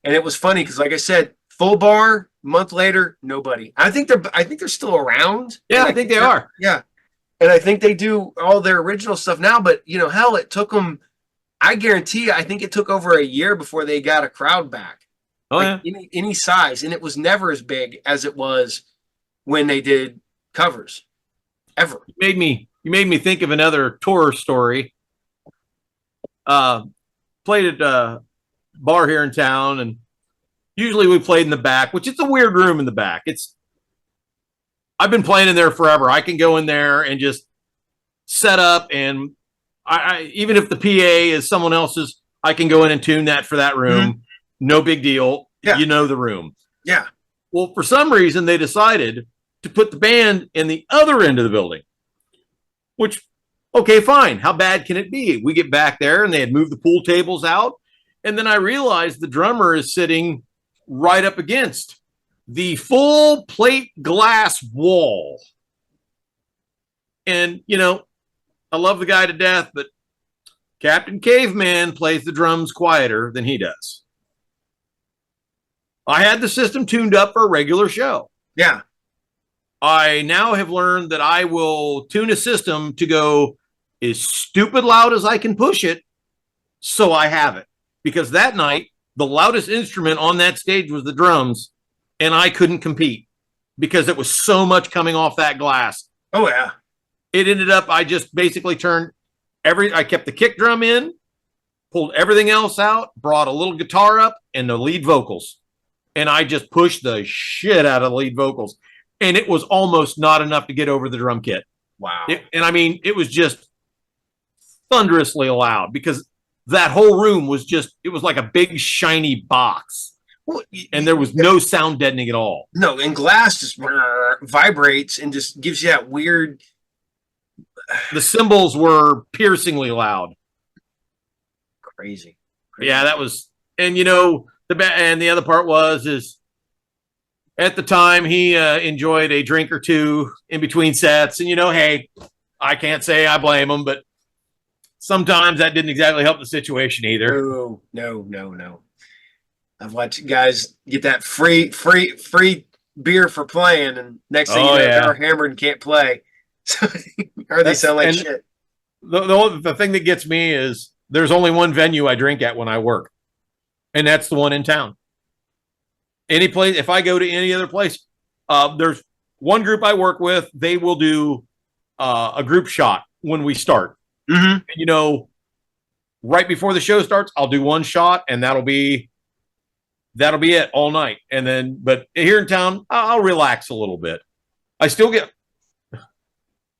it was funny because, like I said, full bar. Month later, nobody. I think they're still around. Yeah, I think they are. Yeah, and I think they do all their original stuff now. But you know, hell, it took them. I guarantee you, I think it took over a year before they got a crowd back. Oh like yeah, any size, and it was never as big as it was when they did covers. Ever. You made me think of another tour story. Played at a bar here in town, and usually we played in the back, which is a weird room in the back. I've been playing in there forever. I can go in there and just set up, and I even if the PA is someone else's, I can go in and tune that for that room. No big deal. Yeah. You know the room. Yeah. Well, for some reason, they decided to put the band in the other end of the building, which, okay, fine. How bad can it be? We get back there, and they had moved the pool tables out, and then I realized the drummer is sitting right up against the full plate glass wall. And, you know, I love the guy to death, but Captain Caveman plays the drums quieter than he does. I had the system tuned up for a regular show. Yeah. I now have learned that I will tune a system to go as stupid loud as I can push it, so I have it. Because that night, the loudest instrument on that stage was the drums, and I couldn't compete because it was so much coming off that glass. Oh yeah. It ended up, I just basically I kept the kick drum in, pulled everything else out, brought a little guitar up and the lead vocals. And I just pushed the shit out of the lead vocals. And it was almost not enough to get over the drum kit. Wow. And I mean, it was just thunderously loud because that whole room was it was like a big shiny box. Well, and there was no sound deadening at all. No, and glass just vibrates and just gives you that weird. The cymbals were piercingly loud. Crazy. Yeah, that was, and the other part is at the time he enjoyed a drink or two in between sets, and hey, I can't say I blame him, but sometimes that didn't exactly help the situation either. No. I've watched guys get that free beer for playing, and next thing they're hammered and can't play. Or they sound like shit. The thing that gets me is there's only one venue I drink at when I work, and that's the one in town. Any place, if I go to any other place, there's one group I work with. They will do a group shot when we start. Mm-hmm. Right before the show starts, I'll do one shot, and that'll be it all night. And then, but here in town, I'll relax a little bit.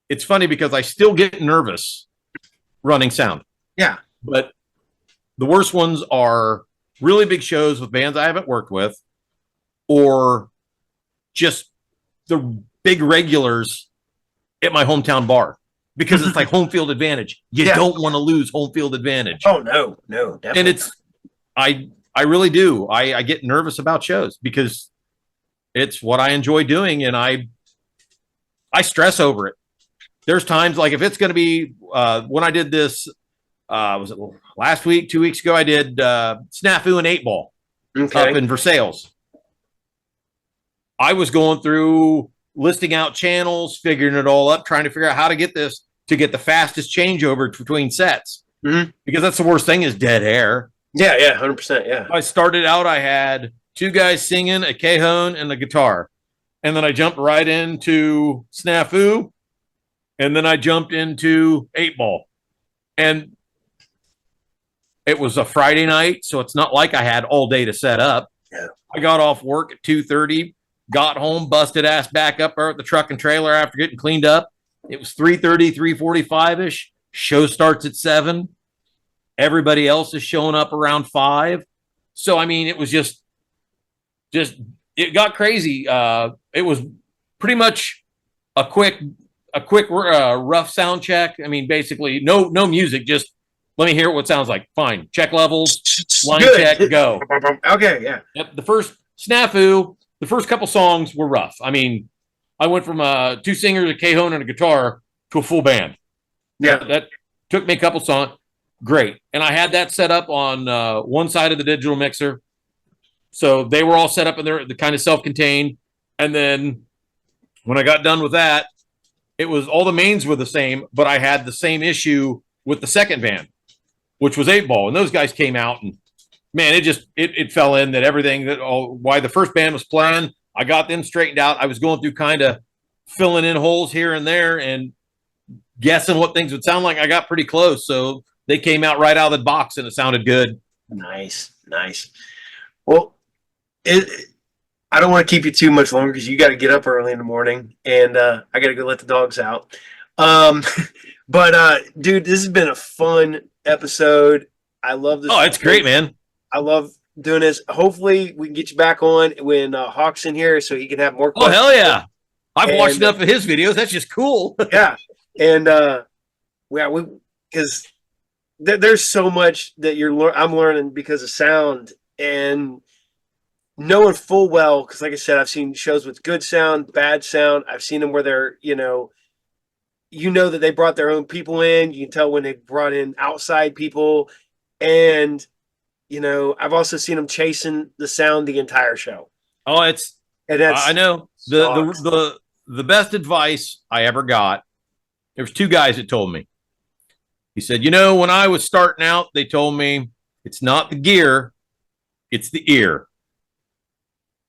It's funny because I still get nervous running sound. Yeah. But the worst ones are really big shows with bands I haven't worked with, or just the big regulars at my hometown bar, because it's like home field advantage. You don't want to lose home field advantage. Oh, no, definitely. And I really do. I get nervous about shows because it's what I enjoy doing, and I stress over it. There's times like if it's going to be when I did this, was it last week, 2 weeks ago? I did Snafu and 8-Ball up in Versailles. I was going through listing out channels, figuring it all up, trying to figure out how to get this to get the fastest changeover between sets. Mm-hmm. Because that's the worst thing is dead air. Yeah, 100%. Yeah. I started out, I had two guys singing, a cajon, and a guitar. And then I jumped right into Snafu. And then I jumped into 8-Ball. And it was a Friday night, so it's not like I had all day to set up. Yeah. I got off work at 2:30, got home, busted ass back up there at the truck and trailer after getting cleaned up. It was 3:30, 3:45-ish. Show starts at 7. Everybody else is showing up around 5. So, I mean, it was just it got crazy. It was pretty much a quick rough sound check. I mean, basically no music, just let me hear what it sounds like. Fine. Check levels, line check, go. Okay, yeah. Yep. The first Snafu, the first couple songs were rough. I mean, I went from 2 singers, a cajon, and a guitar to a full band. Yeah. That took me a couple songs. Great. And I had that set up on one side of the digital mixer. So they were all set up and they're kind of self-contained. And then when I got done with that, it was all the mains were the same, but I had the same issue with the second band, which was 8-Ball. And those guys came out and man, it fell in that everything why the first band was playing, I got them straightened out. I was going through kind of filling in holes here and there and guessing what things would sound like. I got pretty close. So they came out right out of the box and it sounded good. Nice. Well, I don't want to keep you too much longer because you got to get up early in the morning and I got to go let the dogs out. But dude, this has been a fun episode. I love this. Oh, it's great, man. I love doing this. Hopefully we can get you back on when Hawk's in here so he can have more questions. Oh, hell yeah. I've watched enough of his videos. That's just cool. Yeah. And because there's so much that I'm learning because of sound and knowing full well, because like I said, I've seen shows with good sound, bad sound. I've seen them where they're, that they brought their own people in. You can tell when they brought in outside people. And, I've also seen them chasing the sound the entire show. Oh, I know. The best advice I ever got, there was 2 guys that told me. He said, you know, when I was starting out, they told me it's not the gear, it's the ear.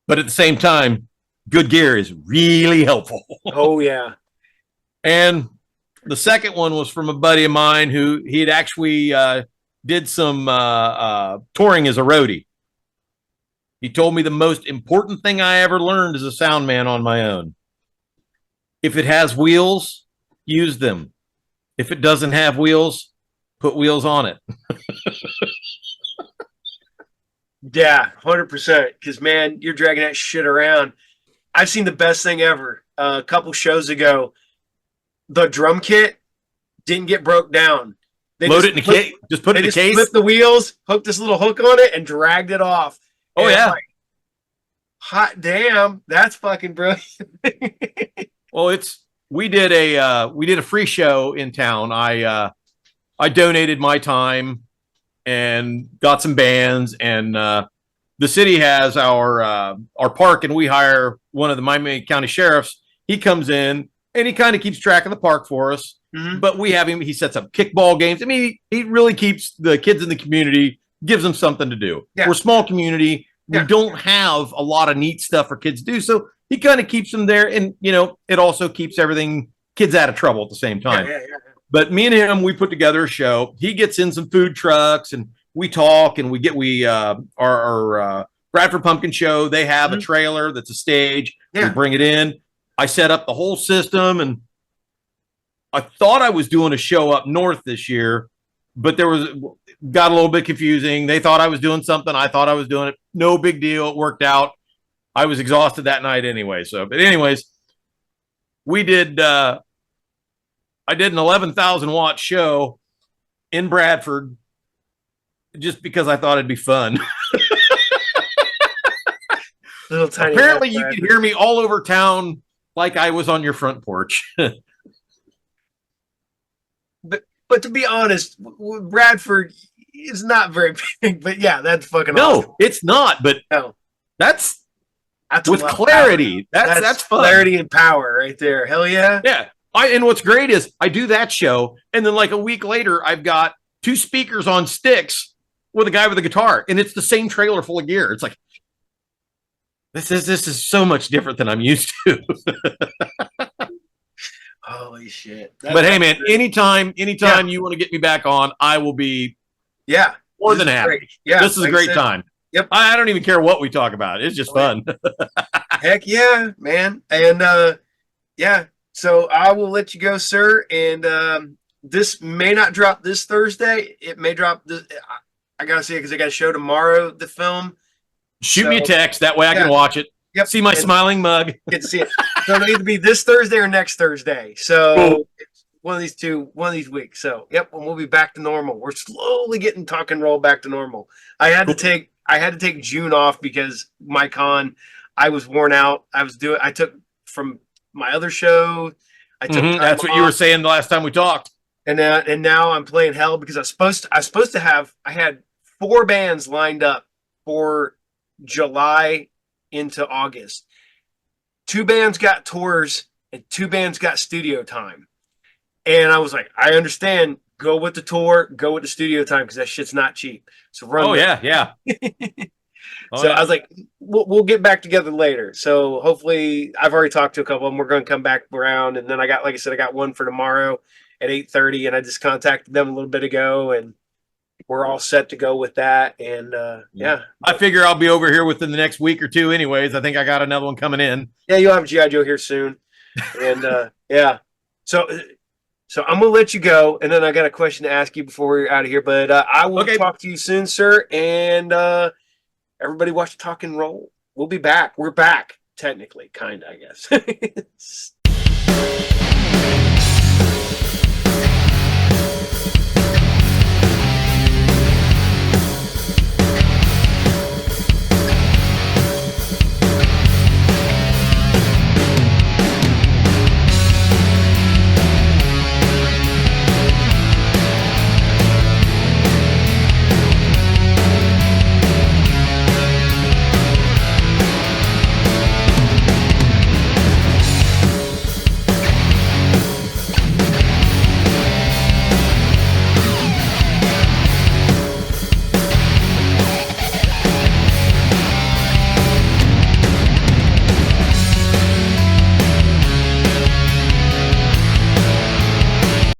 But at the same time, good gear is really helpful. Oh, yeah. And the second one was from a buddy of mine who he had actually did some touring as a roadie. He told me the most important thing I ever learned as a sound man on my own. If it has wheels, use them. If it doesn't have wheels, put wheels on it. Yeah, 100%. Because, man, you're dragging that shit around. I've seen the best thing ever. A couple shows ago, the drum kit didn't get broke down. They Load it in a case. Just put it in a case. Flipped the wheels, hooked this little hook on it, and dragged it off. Oh, and yeah. Like, hot damn, that's fucking brilliant. Well, we did a free show in town. I donated my time and got some bands, and the city has our park, and we hire one of the Miami County sheriffs. He comes in and he kind of keeps track of the park for us. Mm-hmm. But we have him. He sets up kickball games. I mean, he really keeps the kids in the community, gives them something to do. Yeah. We're a small community. We don't have a lot of neat stuff for kids to do. So he kind of keeps them there. And, you know, it also keeps everything kids out of trouble at the same time. Yeah. But me and him, we put together a show. He gets in some food trucks and we talk, and our Bradford Pumpkin Show. They have a trailer that's a stage. Yeah. We bring it in. I set up the whole system, and I thought I was doing a show up north this year, but got a little bit confusing. They thought I was doing something. I thought I was doing it. No big deal. It worked out. I was exhausted that night anyway. But anyways, I did an 11,000 watt show in Bradford just because I thought it'd be fun. Little tiny. Apparently, you could hear me all over town like I was on your front porch. But to be honest, Bradford is not very big. But yeah, that's fucking no, awesome. It's not. But no, that's with clarity. That's fun. Clarity and power right there. Hell yeah. Yeah. And what's great is I do that show, and then like a week later, I've got 2 speakers on sticks with a guy with a guitar, and it's the same trailer full of gear. It's like this is so much different than I'm used to. Holy shit. But hey, man, anytime you want to get me back on, I will be more than happy. Yeah, this is a great time. Yep. I don't even care what we talk about. It's just fun. Heck yeah, man. And yeah, so I will let you go, sir. And this may not drop this Thursday. It may drop this. I got to see it because I got a show tomorrow, the film. Shoot me a text. That way I can watch it. Yep. See my smiling mug. Get to see it. So it'll either be this Thursday or next Thursday. So cool. It's one of these weeks. So yep, and we'll be back to normal. We're slowly getting TalkNRoll back to normal. I had to take June off because my con, I was worn out. I took from my other show. I took that's what you were saying the last time we talked. And now I'm playing hell because I had 4 bands lined up for July into August. 2 bands got tours and 2 bands got studio time. And I was like, I understand. Go with the tour, go with the studio time because that shit's not cheap. So run. Yeah. I was like, we'll get back together later. So hopefully, I've already talked to a couple of them. We're going to come back around, and then I got one for tomorrow at 8:30, and I just contacted them a little bit ago, and we're all set to go with that. And yeah, I figure I'll be over here within the next week or 2 anyways. I think I got another one coming in. Yeah, you'll have G.I. Joe here soon. And yeah, so I'm gonna let you go, and then I got a question to ask you before we're out of here. But I will talk to you soon, sir. And everybody watch TalkNRoll. We'll be back. We're back, technically, kind of, I guess.